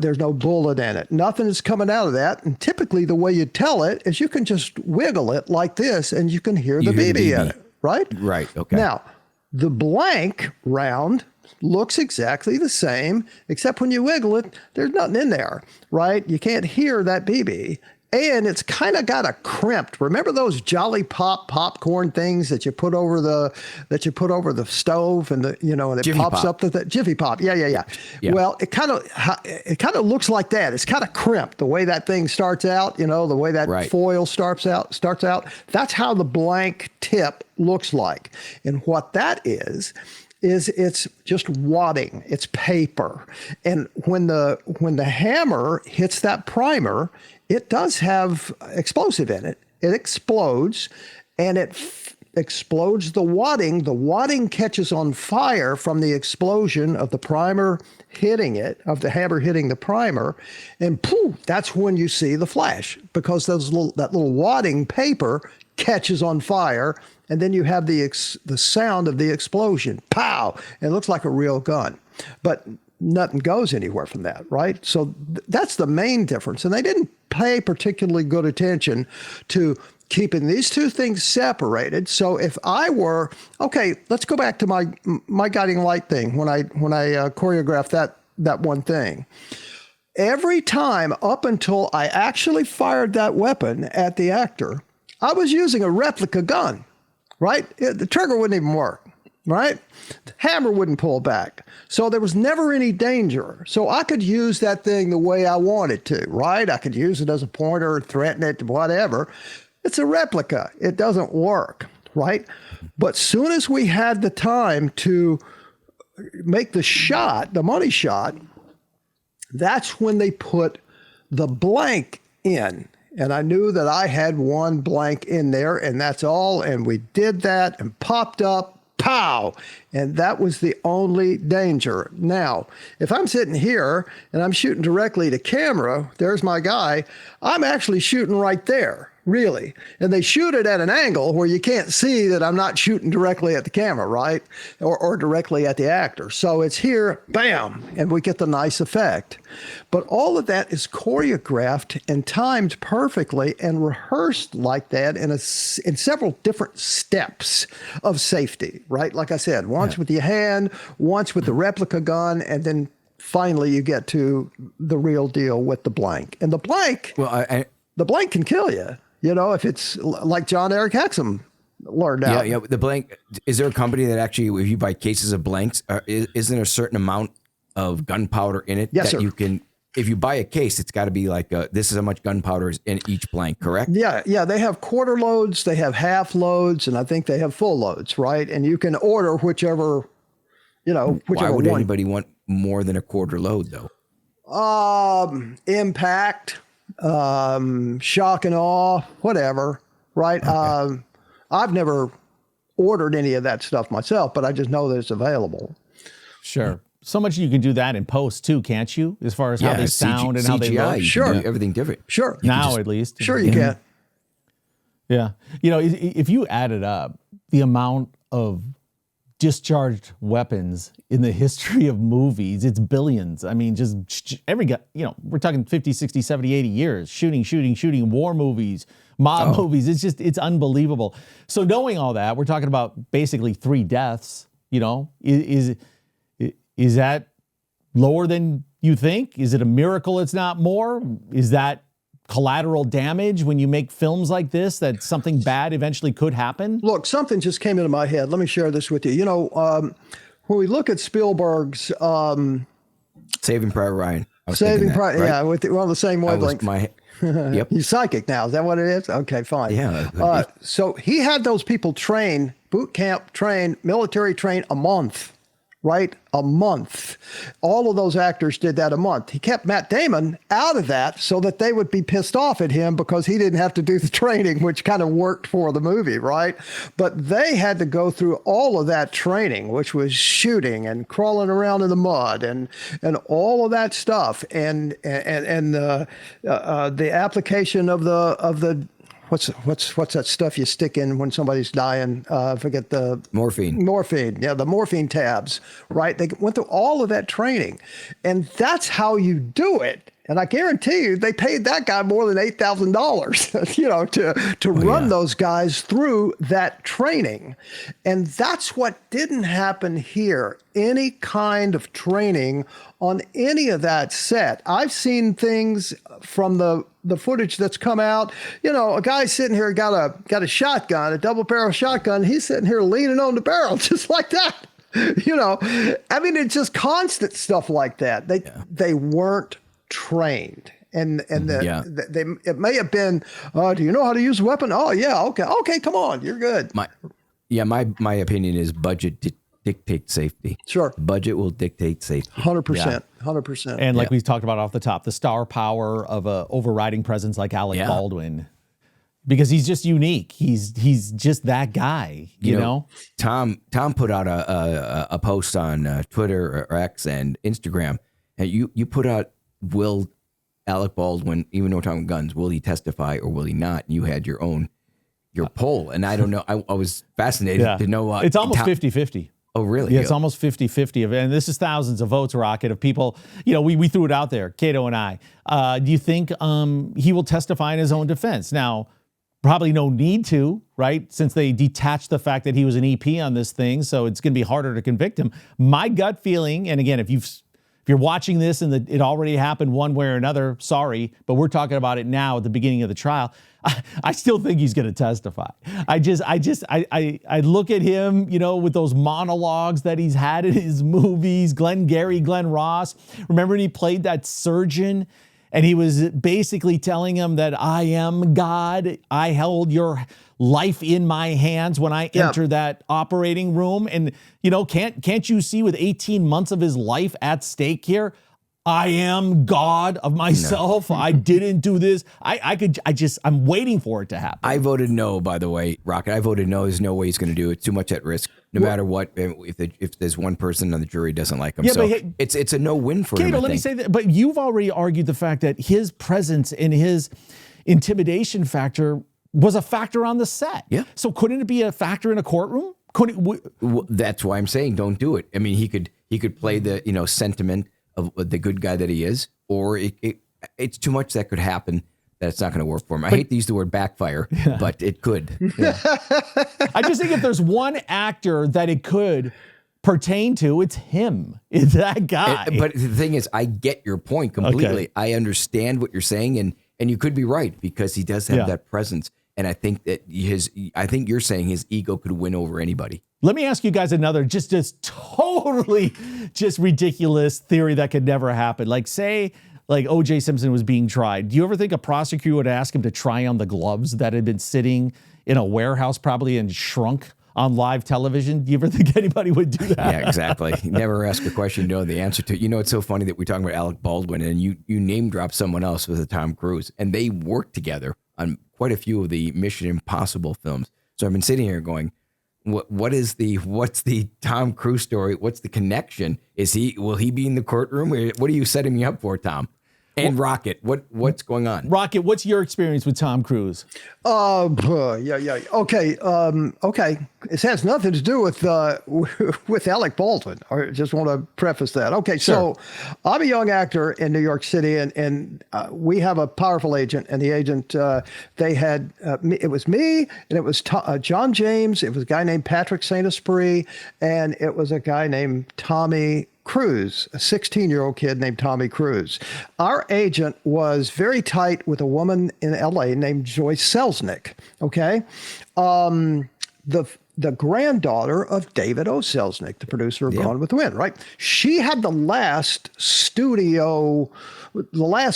There's no bullet in it. Nothing is coming out of that. And typically the way you tell it is you can just wiggle it like this and you can hear the BB in it. Right? Right. Okay. Now, The blank round looks exactly the same, except when you wiggle it, there's nothing in there, right? You can't hear that BB. And it's kind of got a crimped. Remember those Jolly popcorn things that you put over the stove and and it Jiffy pops Pop. up to the Jiffy Pop. Yeah. Well, it kind of looks like that. It's kind of crimped the way that thing starts out. The way that Right. foil starts out. That's how the blank tip looks like. And what that is it's just wadding. It's paper. And when the hammer hits that primer, it does have explosive in it. It explodes, and it explodes the wadding. The wadding catches on fire from the explosion of the primer hitting it, of the hammer hitting the primer, and poof, that's when you see the flash, because that little wadding paper catches on fire, and then you have the sound of the explosion. Pow! It looks like a real gun. But nothing goes anywhere from that, right? So that's the main difference. And they didn't pay particularly good attention to keeping these two things separated. So if I were, okay, let's go back to my guiding light thing when I choreographed that one thing. Every time up until I actually fired that weapon at the actor, I was using a replica gun, right? The trigger wouldn't even work. Right? The hammer wouldn't pull back. So there was never any danger. So I could use that thing the way I wanted to, right? I could use it as a pointer, threaten it, whatever. It's a replica. It doesn't work, right? But soon as we had the time to make the shot, the money shot, that's when they put the blank in. And I knew that I had one blank in there, and that's all. And we did that and popped up. Pow! And that was the only danger. Now, if I'm sitting here and I'm shooting directly to camera, there's my guy, I'm actually shooting right there, really. And they shoot it at an angle where you can't see that I'm not shooting directly at the camera, right? Or directly at the actor. So it's here, bam, and we get the nice effect. But all of that is choreographed and timed perfectly and rehearsed like that in several different steps of safety, right? Like I said, once with your hand, once with the replica gun, and then finally you get to the real deal with the blank. And the blank, the blank can kill you, if it's like John Eric Hexum learned out. Yeah. The blank, is there a company that actually, if you buy cases of blanks, isn't there a certain amount of gunpowder in it Yes, that sir. you can, if you buy a case, it's got to be like, this is how much gunpowder is in each blank, correct? Yeah. They have quarter loads, they have half loads, and I think they have full loads, right? And you can order whichever Why would one. anybody want more than a quarter load, though? Impact, shock and awe, whatever, right? Okay. I've never ordered any of that stuff myself, but I just know that it's available. Sure. So much you can do that in post too, can't you? As far as how they sound and how they CGI, look. you Sure. can do everything different. Sure. Now at least. Sure you can. Yeah. If you add it up, the amount of discharged weapons in the history of movies, it's billions. I mean, just every guy, we're talking 50, 60, 70, 80 years, shooting, war movies, mob movies. It's unbelievable. So knowing all that, we're talking about basically 3 deaths, is that lower than you think? Is it a miracle it's not more? Is that collateral damage when you make films like this, that something bad eventually could happen? Look, something just came into my head. Let me share this with you. When we look at Spielberg's Saving Private Ryan. Saving Private, right? yeah, we're on the same wavelength. Yep. You're psychic now. Is that what it is? Okay, fine. Yeah. So he had those people train, boot camp train, military train a month. Right? A month. All of those actors did that a month. He kept Matt Damon out of that so that they would be pissed off at him because he didn't have to do the training, which kind of worked for the movie, right? But they had to go through all of that training, which was shooting and crawling around in the mud and all of that stuff, and the application of the what's that stuff you stick in when somebody's dying? I forget the Morphine. Yeah, the morphine tabs, right? They went through all of that training, and that's how you do it. And I guarantee you, they paid that guy more than $8,000, to run those guys through that training. And that's what didn't happen here. Any kind of training on any of that set. I've seen things from the footage that's come out. A guy sitting here got a shotgun, a double barrel shotgun. He's sitting here leaning on the barrel just like that. I mean, it's just constant stuff like that. They weren't trained, and it may have been. Do you know how to use a weapon? Oh yeah, okay, come on, you're good. My opinion is budget dictates safety. Sure, budget will dictate safety. 100%. And like we talked about off the top, the star power of a overriding presence like Alec Baldwin, because he's just unique. He's just that guy. You know? Tom put out a post on Twitter or X and Instagram, and you put out, will Alec Baldwin, even though we're talking guns, will he testify or will he not? And you had your poll, and I don't know. I was fascinated to know. It's almost 50-50. Oh, really? Yeah, it's almost 50-50. And this is thousands of votes, Rocket, of people. We threw it out there, Kato and I. Do you think he will testify in his own defense? Now, probably no need to, right? Since they detached the fact that he was an EP on this thing, so it's going to be harder to convict him. My gut feeling, and again, if you're watching this and it already happened one way or another, sorry, but we're talking about it now at the beginning of the trial. I still think he's going to testify. I look at him, with those monologues that he's had in his movies, Glenn Ross. Remember when he played that surgeon and he was basically telling him that I am God. I held your life in my hands when I entered that operating room. And, can't you see with 18 months of his life at stake here? I am God of myself. No. I didn't do this. I'm waiting for it to happen. I voted no, by the way, Rocket. I voted no. There's no way he's going to do it. Too much at risk. No matter what, if there's one person on the jury doesn't like him. Yeah, so but it's a no-win for him. Kato, let me say that. But you've already argued the fact that his presence and his intimidation factor was a factor on the set. Yeah. So couldn't it be a factor in a courtroom? That's why I'm saying don't do it. I mean, he could play the sentiment of the good guy that he is, or it's too much that could happen that it's not going to work for him. I hate to use the word backfire, but it could. Yeah. I just think if there's one actor that it could pertain to, it's him. It's that guy. But the thing is, I get your point completely. Okay. I understand what you're saying, and you could be right because he does have that presence. And I think that you're saying his ego could win over anybody. Let me ask you guys another just totally just ridiculous theory that could never happen. Like say O.J. Simpson was being tried. Do you ever think a prosecutor would ask him to try on the gloves that had been sitting in a warehouse probably and shrunk on live television? Do you ever think anybody would do that? Yeah, exactly. Never ask a question you know the answer to. It's so funny that we're talking about Alec Baldwin and you name drop someone else with Tom Cruise, and they worked together on quite a few of the Mission Impossible films. So I've been sitting here going, what's the Tom Cruise story? What's the connection? Will he be in the courtroom? What are you setting me up for, Tom? And Rocket, what's going on? Rocket, what's your experience with Tom Cruise? Yeah. Okay. This has nothing to do with Alec Baldwin. I just want to preface that. Okay, sure. So I'm a young actor in New York City, and we have a powerful agent. And the agent, they had it was me, and it was John James. It was a guy named Patrick Saint-Esprit, and it was a guy named Tommy Cruise, a 16-year-old kid named Tommy Cruise. Our agent was very tight with a woman in L.A. named Joyce Selznick, okay? The granddaughter of David O. Selznick, the producer of Gone with the Wind, right? She had the last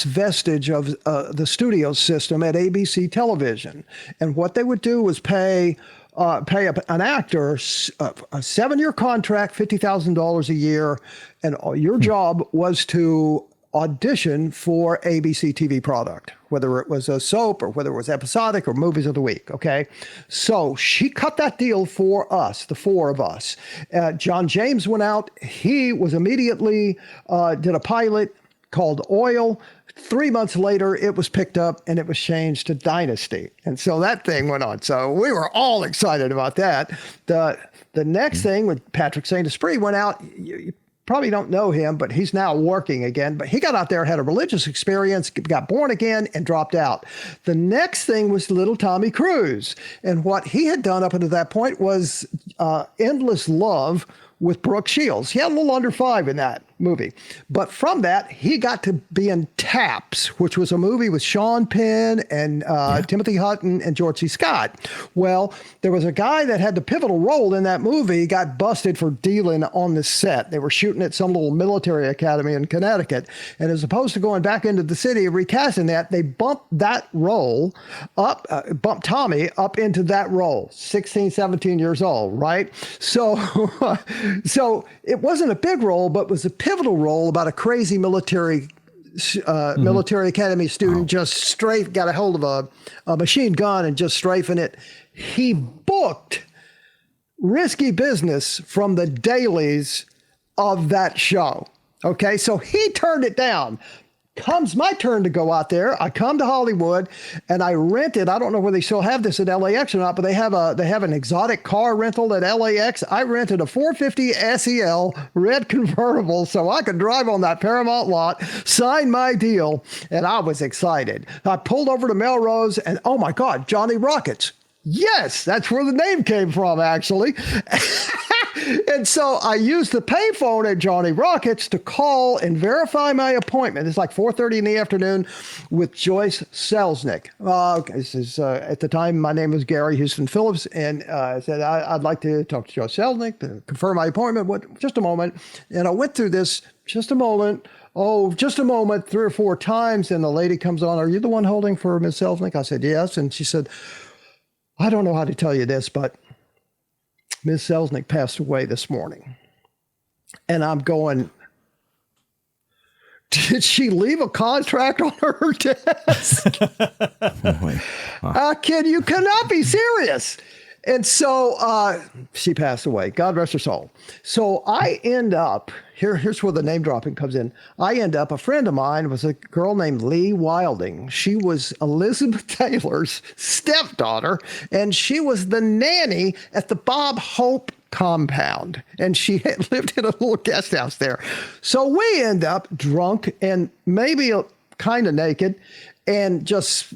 vestige of the studio system at ABC Television. And what they would do was pay an actor a 7-year contract, $50,000 a year, and your job was to audition for ABC TV product, whether it was a soap or whether it was episodic or movies of the week, okay? So she cut that deal for us, the four of us. John James went out. He was immediately, did a pilot called Oil. 3 months later, it was picked up and it was changed to Dynasty. And so that thing went on. So we were all excited about that. The next thing, when Patrick Saint-Esprit went out, probably don't know him, but he's now working again. But he got out there, had a religious experience, got born again, and dropped out. The next thing was little Tommy Cruise. And what he had done up until that point was endless love with Brooke Shields. He had a little under 5 in that movie. But from that, he got to be in Taps, which was a movie with Sean Penn and Timothy Hutton and George C. Scott. Well, there was a guy that had the pivotal role in that movie, got busted for dealing on the set. They were shooting at some little military academy in Connecticut. And as opposed to going back into the city and recasting that, they bumped that role up, bumped Tommy up into that role, 16, 17 years old, right? So it wasn't a big role, but was a pivotal role about a crazy military academy student just got a hold of a machine gun and just strafing it. He booked risky business from the dailies of that show. Okay, so he turned it down. Comes my turn to go out there. I come to Hollywood and I rented. I don't know whether they still have this at LAX or not, but they have an exotic car rental at LAX. I rented a 450 SEL red convertible so I could drive on that Paramount lot, sign my deal, and I was excited. I pulled over to Melrose and oh my God, Johnny Rockets. Yes, that's where the name came from, actually. And so I used the payphone at Johnny Rockets to call and verify my appointment. It's like 4:30 in the afternoon with Joyce Selznick. This is, at the time, my name was Gary Houston Phillips, and I said, I'd like to talk to Joyce Selznick to confirm my appointment. Just a moment. And I went through this, just a moment, 3 or 4 times, and the lady comes on, are you the one holding for Ms. Selznick? I said, yes. And she said, I don't know how to tell you this, but Ms. Selznick passed away this morning. And I'm going, did she leave a contract on her desk? You cannot be serious. And so she passed away. God rest her soul. So I end up, here's where the name dropping comes in. A friend of mine was a girl named Lee Wilding. She was Elizabeth Taylor's stepdaughter, and she was the nanny at the Bob Hope compound. And she had lived in a little guest house there. So we end up drunk and maybe kind of naked, and just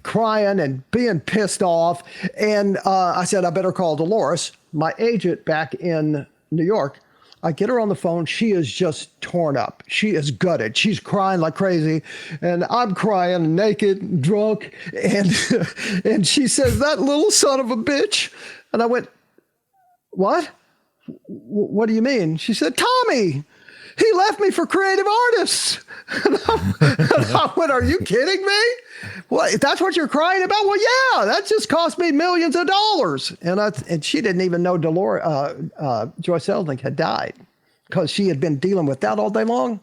crying and being pissed off. And I said, I better call Dolores, my agent back in New York. I get her on the phone. She is just torn up. She is gutted. She's crying like crazy. And I'm crying, naked, drunk. And she says, that little son of a bitch. And I went, what? What do you mean? She said, Tommy. He left me for creative artists. And I went, are you kidding me? What? That's what you're crying about? Well, yeah, that just cost me millions of dollars. And she didn't even know Joyce Selznick had died because she had been dealing with that all day long.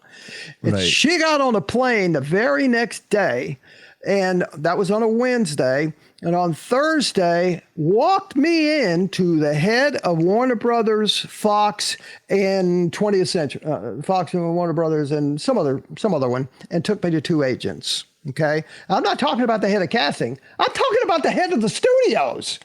And she got on a plane the very next day, and that was on a Wednesday. And on Thursday, walked me into the head of Warner Brothers, Fox, and 20th Century, Fox and Warner Brothers, and some other one, and took me to 2 agents. Okay, I'm not talking about the head of casting. I'm talking about the head of the studios.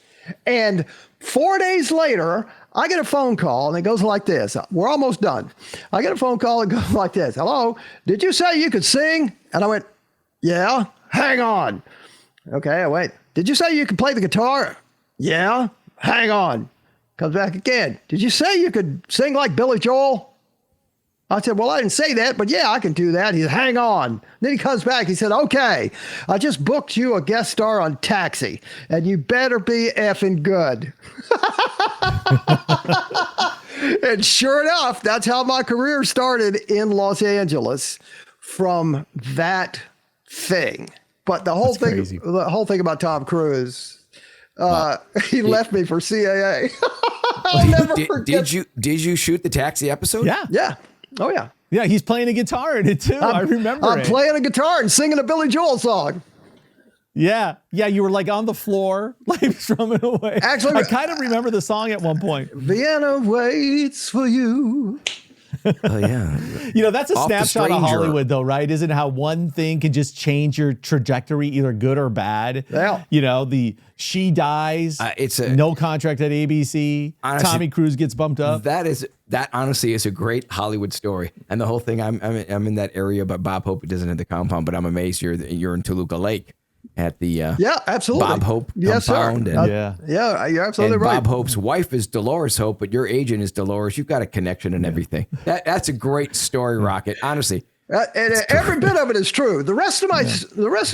And 4 days later, I get a phone call, and it goes like this. We're almost done. I get a phone call, and it goes like this. Hello, did you say you could sing? And I went, yeah. Hang on. Okay, I wait. Did you say you could play the guitar? Yeah. Hang on. Comes back again. Did you say you could sing like Billy Joel? I said, well, I didn't say that, but yeah, I can do that. He said, hang on. Then he comes back. He said, okay, I just booked you a guest star on Taxi, and you better be effing good. And sure enough, that's how my career started in Los Angeles from that thing. But the whole thing about Tom Cruise, he left me for CAA. I'll never forget. Did you shoot the Taxi episode? Yeah. Oh yeah. Yeah, he's playing a guitar in it too. I remember. I'm playing a guitar and singing a Billy Joel song. Yeah, you were like on the floor, like strumming away. Actually, I kind of remember the song at one point. Vienna waits for you. Oh yeah. That's a snapshot of Hollywood though, right? Isn't it how one thing can just change your trajectory, either good or bad? Yeah. She dies. It's no contract at ABC. Honestly, Tommy Cruise gets bumped up. That is that honestly is a great Hollywood story. And the whole thing, I'm in that area, but Bob Hope doesn't have the compound, but I'm amazed you're in Toluca Lake at the Yeah, absolutely. Bob Hope Yes, compound. sir. And, Yeah, you're absolutely and right. Bob Hope's wife is Dolores Hope, but your agent is Dolores. You've got a connection and everything. That's a great story, Rocket. Honestly. And every bit of it is true. The rest of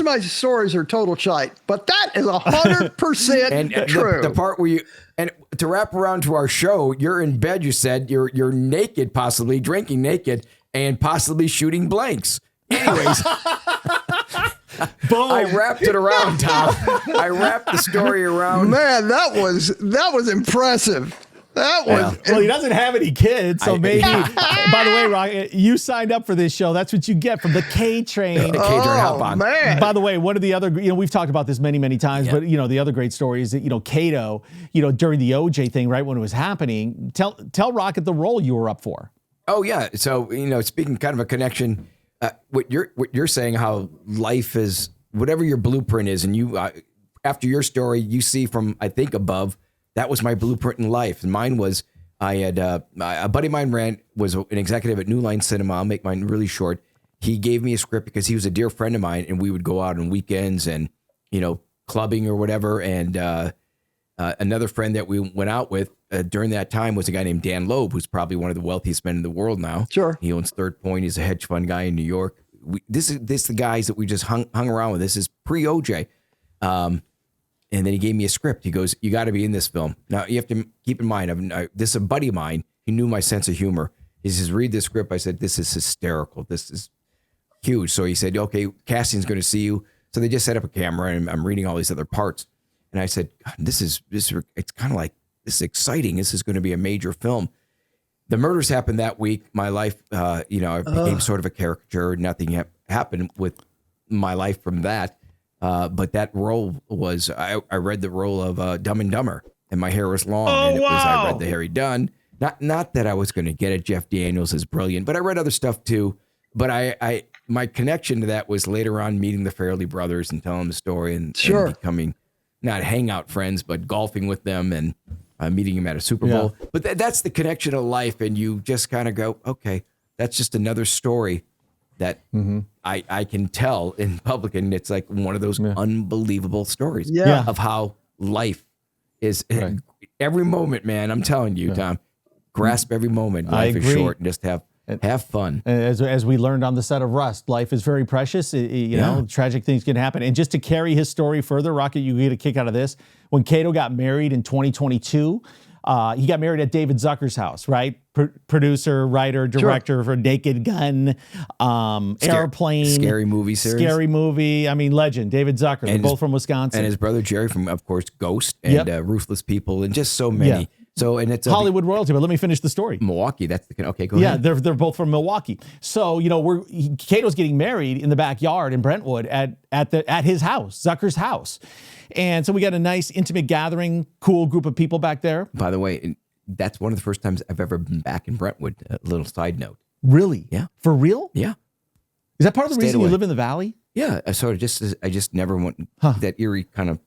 my stories are total shite, but that is 100% And true. the part where you, and to wrap around to our show, you're in bed, you said, you're naked, possibly drinking naked and possibly shooting blanks. Anyways, I wrapped it around, Tom. I wrapped the story around. Man, that was impressive. That was Well, he doesn't have any kids, so maybe. By the way, Rocket, you signed up for this show. That's what you get from the K Train. The K-Train hop on. man. By the way, one of the other, we've talked about this many, many times, but the other great story is that, Kato, during the OJ thing, right when it was happening, tell Rocket the role you were up for. Oh yeah. So, speaking kind of a connection, what you're saying, how life is, whatever your blueprint is, and you, after your story, you see from, I think, above, that was my blueprint in life. And mine was, I had a buddy of mine was an executive at New Line Cinema. I'll make mine really short. He gave me a script because he was a dear friend of mine, and we would go out on weekends and, clubbing or whatever. And another friend that we went out with during that time was a guy named Dan Loeb, who's probably one of the wealthiest men in the world now. Sure. He owns Third Point. He's a hedge fund guy in New York. This is the guys that we just hung around with. This is pre-OJ. And then he gave me a script. He goes, "You got to be in this film." Now, you have to keep in mind, this is a buddy of mine. He knew my sense of humor. He says, "Read this script." I said, "This is hysterical. This is huge." So he said, "Okay, casting's going to see you." So they just set up a camera, and I'm reading all these other parts. And I said, "God, this is it's kind of like, this is exciting. This is going to be a major film." The murders happened that week. My life, I became sort of a caricature. Nothing happened with my life from that. But that role was, I read the role of Dumb and Dumber, and my hair was long. Oh, and it was, I wow. read the Harry Dunn. Not that I was going to get it. Jeff Daniels is brilliant, but I read other stuff too. But my connection to that was later on meeting the Farrelly brothers and telling the story and becoming not hangout friends, but golfing with them and meeting him at a Super Bowl. But that's the connection of life. And you just kind of go, okay, that's just another story that I can tell in public, and it's like one of those unbelievable stories of how life is. Right. Every moment, man, I'm telling you, Tom, grasp every moment. Life is short, and just have fun. As we learned on the set of Rust, life is very precious. Tragic things can happen. And just to carry his story further, Rocket, you get a kick out of this. When Kato got married in 2022, he got married at David Zucker's house, right? Producer, writer, director for Naked Gun, Airplane. Scary movie series. Scary movie. I mean, legend. David Zucker. They're both from Wisconsin. And his brother Jerry from, of course, Ghost and Ruthless People, and just so many. Yeah. So, and it's Hollywood royalty, but let me finish the story. Milwaukee. Okay, go ahead. Yeah, they're both from Milwaukee. So, Kato's getting married in the backyard in Brentwood at his house, Zucker's house. And so we got a nice intimate gathering, cool group of people back there. By the way, that's one of the first times I've ever been back in Brentwood. A little side note. Really? Yeah. For real? Yeah. Is that part of the reason away. you live in the valley? Yeah. I just never want that eerie kind of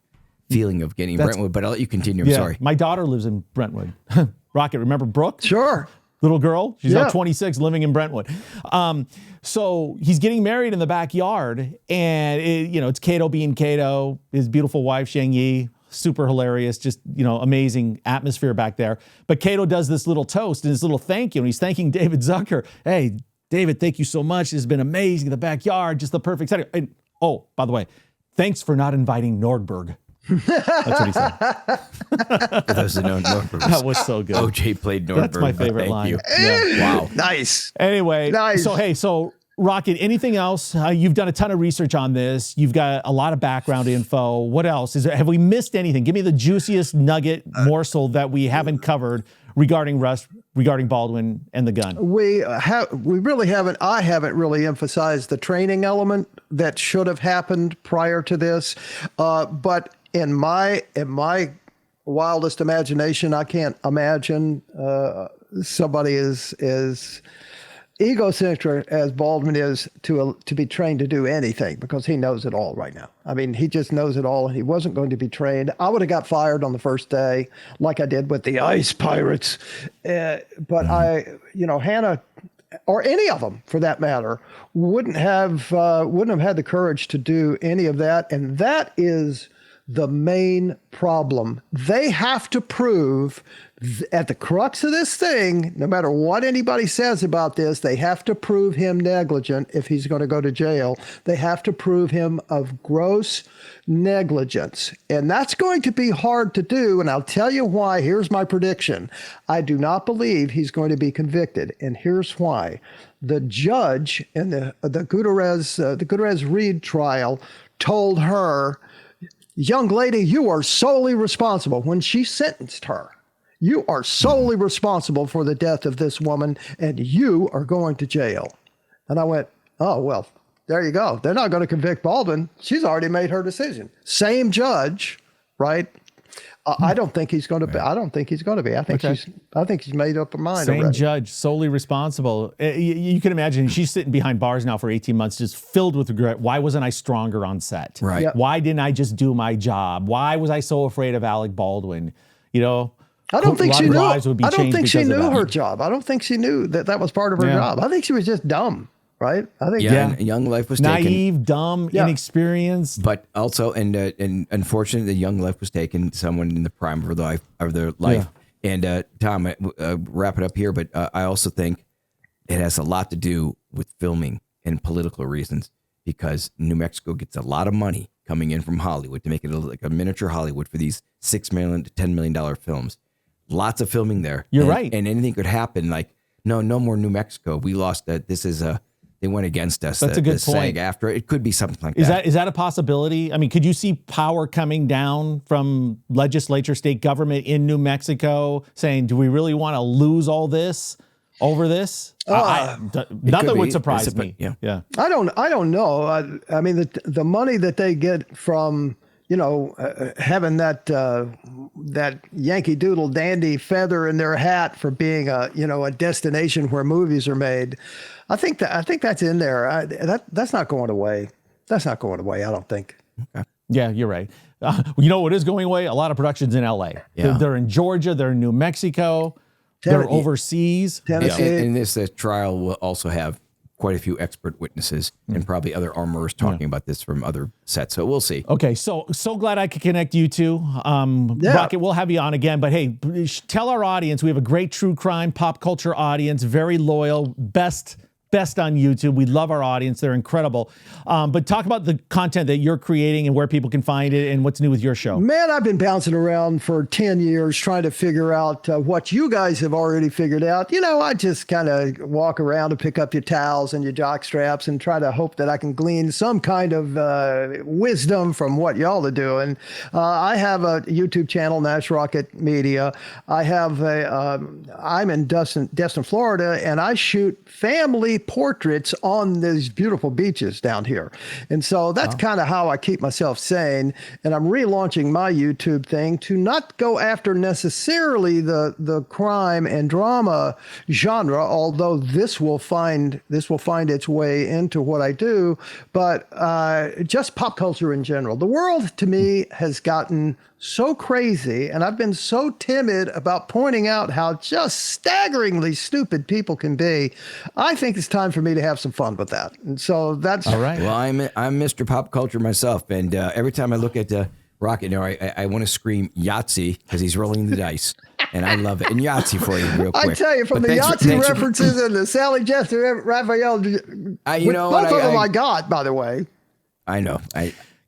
feeling of getting Brentwood, but I'll let you continue. I'm sorry. My daughter lives in Brentwood. Rocket, remember Brooke? Sure. Little girl. She's now 26, living in Brentwood. So he's getting married in the backyard, and it's Kato being Kato, his beautiful wife, Shang Yi, super hilarious, just, amazing atmosphere back there. But Kato does this little toast and this little thank you, and he's thanking David Zucker. Hey, David, thank you so much. This has been amazing in the backyard, just the perfect setting. And, oh, by the way, thanks for not inviting Nordberg. That's what he said. For those who know Nordberg. That was so good. OJ played Nordberg. That's my favorite Thank line. you. Yeah. Wow. Nice. Anyway, Nice. So Rocket, anything else? You've done a ton of research on this. You've got a lot of background info. What else? Have we missed anything? Give me the juiciest nugget morsel that we haven't covered regarding Rust, regarding Baldwin and the gun. We really haven't. I haven't really emphasized the training element that should have happened prior to this. But in my wildest imagination, I can't imagine somebody as egocentric as Baldwin is to be trained to do anything, because he knows it all right now. I mean, he just knows it all. He wasn't going to be trained. I would have got fired on the first day, like I did with the Ice Pirates. But Hannah, or any of them for that matter, wouldn't have had the courage to do any of that. And that is the main problem. They have to prove at the crux of this thing, no matter what anybody says about this, they have to prove him negligent if he's going to go to jail. They have to prove him of gross negligence. And that's going to be hard to do. And I'll tell you why. Here's my prediction. I do not believe he's going to be convicted. And here's why. The judge in the Gutierrez-Reed trial told her, young lady, you are solely responsible. When she sentenced her, you are solely responsible for the death of this woman, and you are going to jail. And I went, oh, well, there you go. They're not going to convict Baldwin. She's already made her decision. Same judge, right? I don't think he's going to be. I don't think he's going to be. I think she's made up her mind. Same already. judge, solely responsible. You can imagine she's sitting behind bars now for 18 months, just filled with regret. Why wasn't I stronger on set? Right. Yep. Why didn't I just do my job? Why was I so afraid of Alec Baldwin? I don't think she knew. I don't think she knew her that. job. I don't think she knew that was part of her job. I think she was just dumb, right? I think and young life was taken. Naive, dumb, inexperienced. But also, and unfortunately, the young life was taken. Someone in the prime of their life. Yeah. And Tom, wrap it up here. But I also think it has a lot to do with filming and political reasons, because New Mexico gets a lot of money coming in from Hollywood to make it like a miniature Hollywood for these $6 million to $10 million films. Lots of filming there. You're right. And anything could happen. Like, no more New Mexico. We lost that. This is they went against us. That's a good point. SAG after it could be something like that. Is that a possibility? I mean, could you see power coming down from legislature, state government in New Mexico saying, do we really want to lose all this over this? Nothing would surprise me. Yeah. I don't know. I mean, the money that they get from having that Yankee Doodle dandy feather in their hat for being a destination where movies are made. I think that's in there. That's not going away. That's not going away. I don't think. Okay. Yeah, you're right. You know what is going away? A lot of productions in LA. Yeah. They're in Georgia. They're in New Mexico. They're overseas. Tennessee. Yeah. And this trial will also have quite a few expert witnesses and probably other armorers talking about this from other sets. So we'll see. Okay, so glad I could connect you two. Rocket, we'll have you on again. But hey, tell our audience, we have a great true crime pop culture audience, very loyal, best on YouTube. We love our audience. They're incredible. But talk about the content that you're creating and where people can find it and what's new with your show. Man, I've been bouncing around for 10 years trying to figure out what you guys have already figured out. I just kind of walk around and pick up your towels and your jock straps and try to hope that I can glean some kind of wisdom from what y'all are doing. I have a YouTube channel, Nash Rocket Media. I'm in Destin, Florida, and I shoot family portraits on these beautiful beaches down here. And so that's kind of how I keep myself sane. And I'm relaunching my YouTube thing to not go after necessarily the crime and drama genre, although this will find its way into what I do, but just pop culture in general. The world to me has gotten so crazy, and I've been so timid about pointing out how just staggeringly stupid people can be. I think it's time for me to have some fun with that. And so that's all right. Well, I'm Mr. Pop Culture myself, and every time I look at Rocket, I want to scream Yahtzee because he's rolling the dice, and I love it. And Yahtzee for you, real quick. I tell you, from the Yahtzee references and the Sally Jester, Raphael, both of them I got, by the way. I know.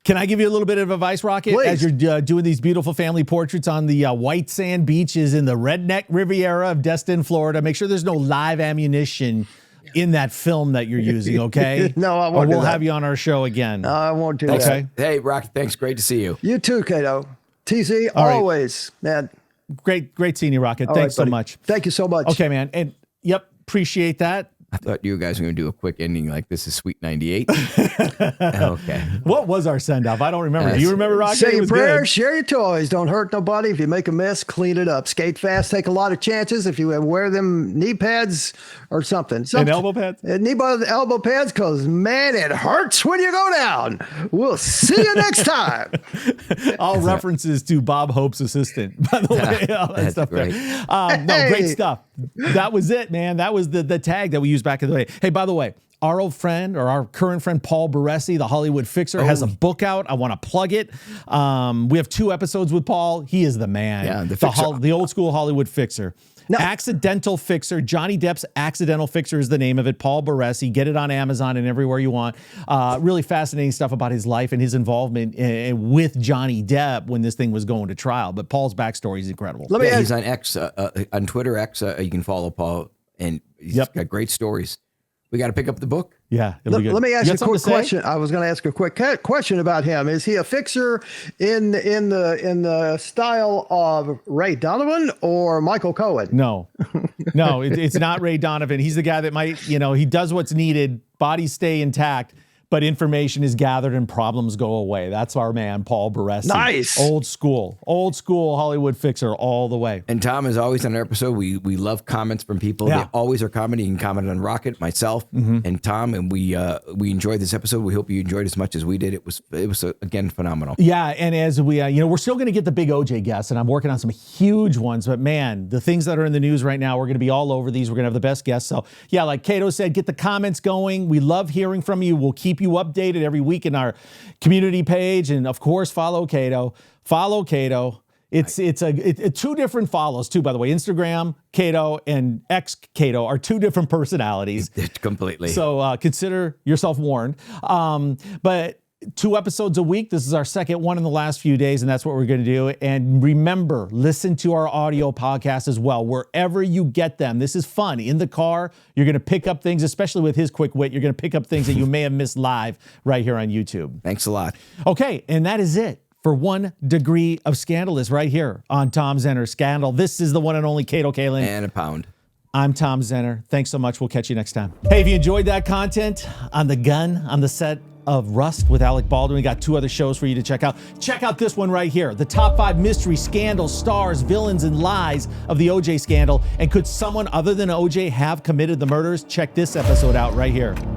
Can I give you a little bit of advice, Rocket? Please. As you're doing these beautiful family portraits on the white sand beaches in the redneck Riviera of Destin, Florida, make sure there's no live ammunition in that film that you're using, okay? No, I won't. Or we'll have you on our show again. I won't do Thanks. that. Hey, Rocket, thanks. Great to see you. You too, Kato. TZ, All right. always, man. Great seeing you, Rocket. Thanks so much. Thank you so much. Okay, man. And appreciate that. I thought you guys were going to do a quick ending like this is Sweet 98. Okay. What was our send-off? I don't remember. Do you remember, Rocky? Say It your was prayers, good. share your toys. Don't hurt nobody. If you make a mess, clean it up. Skate fast, take a lot of chances. If you wear them knee pads or something. And elbow pads? Elbow pads, because, man, it hurts when you go down. We'll see you next time. All references to Bob Hope's assistant, by the way. All that That's stuff great. there. No, great stuff. That was it, man. That was the tag that we used back in the day. Hey, by the way, our old friend or our current friend, Paul Baresi, the Hollywood Fixer, has a book out. I want to plug it. We have 2 episodes with Paul. He is the man. Yeah, the old school Hollywood Fixer. Accidental Fixer. Johnny Depp's Accidental Fixer is the name of it. Paul Baresi. Get it on Amazon and everywhere you want. Really fascinating stuff about his life and his involvement with Johnny Depp when this thing was going to trial. But Paul's backstory is incredible. He's on X, on Twitter X. You can follow Paul, and he's got great stories. We got to pick up the book. Yeah, it'll be good. Let me ask you a quick something to say? question. I was going to ask a quick question about him. Is he a fixer in the style of Ray Donovan or Michael Cohen? No, it's not Ray Donovan. He's the guy that might, he does what's needed, bodies stay intact, but information is gathered and problems go away. That's our man, Paul Baresi. Nice. Old school Hollywood Fixer all the way. And Tom is always on our episode. We love comments from people. Yeah. They always are commenting. You can comment on Rocket, myself, and Tom, and we enjoyed this episode. We hope you enjoyed as much as we did. It was again phenomenal. Yeah, and as we, we're still going to get the big OJ guests, and I'm working on some huge ones. But man, the things that are in the news right now, we're going to be all over these. We're going to have the best guests. So yeah, like Kato said, get the comments going. We love hearing from you. We'll keep you updated every week in our community page, and of course, follow Kato. It's 2 different follows too, by the way. Instagram Kato and X Kato are 2 different personalities. Completely. So consider yourself warned. But 2 episodes a week. This is our second one in the last few days, and that's what we're going to do. And remember, listen to our audio podcast as well, wherever you get them. This is fun. In the car, you're going to pick up things, especially with his quick wit. You're going to pick up things that you may have missed live right here on YouTube. Thanks a lot. Okay, and that is it for 1 Degree of Scandalous right here on Tom Zenner Scandal. This is the one and only Kato Kaelin. And a pound. I'm Tom Zenner. Thanks so much. We'll catch you next time. Hey, if you enjoyed that content on the gun on the set of Rust with Alec Baldwin, we got 2 other shows for you to check out. Check out this one right here. The top 5 mystery scandals, stars, villains, and lies of the OJ scandal. And could someone other than OJ have committed the murders? Check this episode out right here.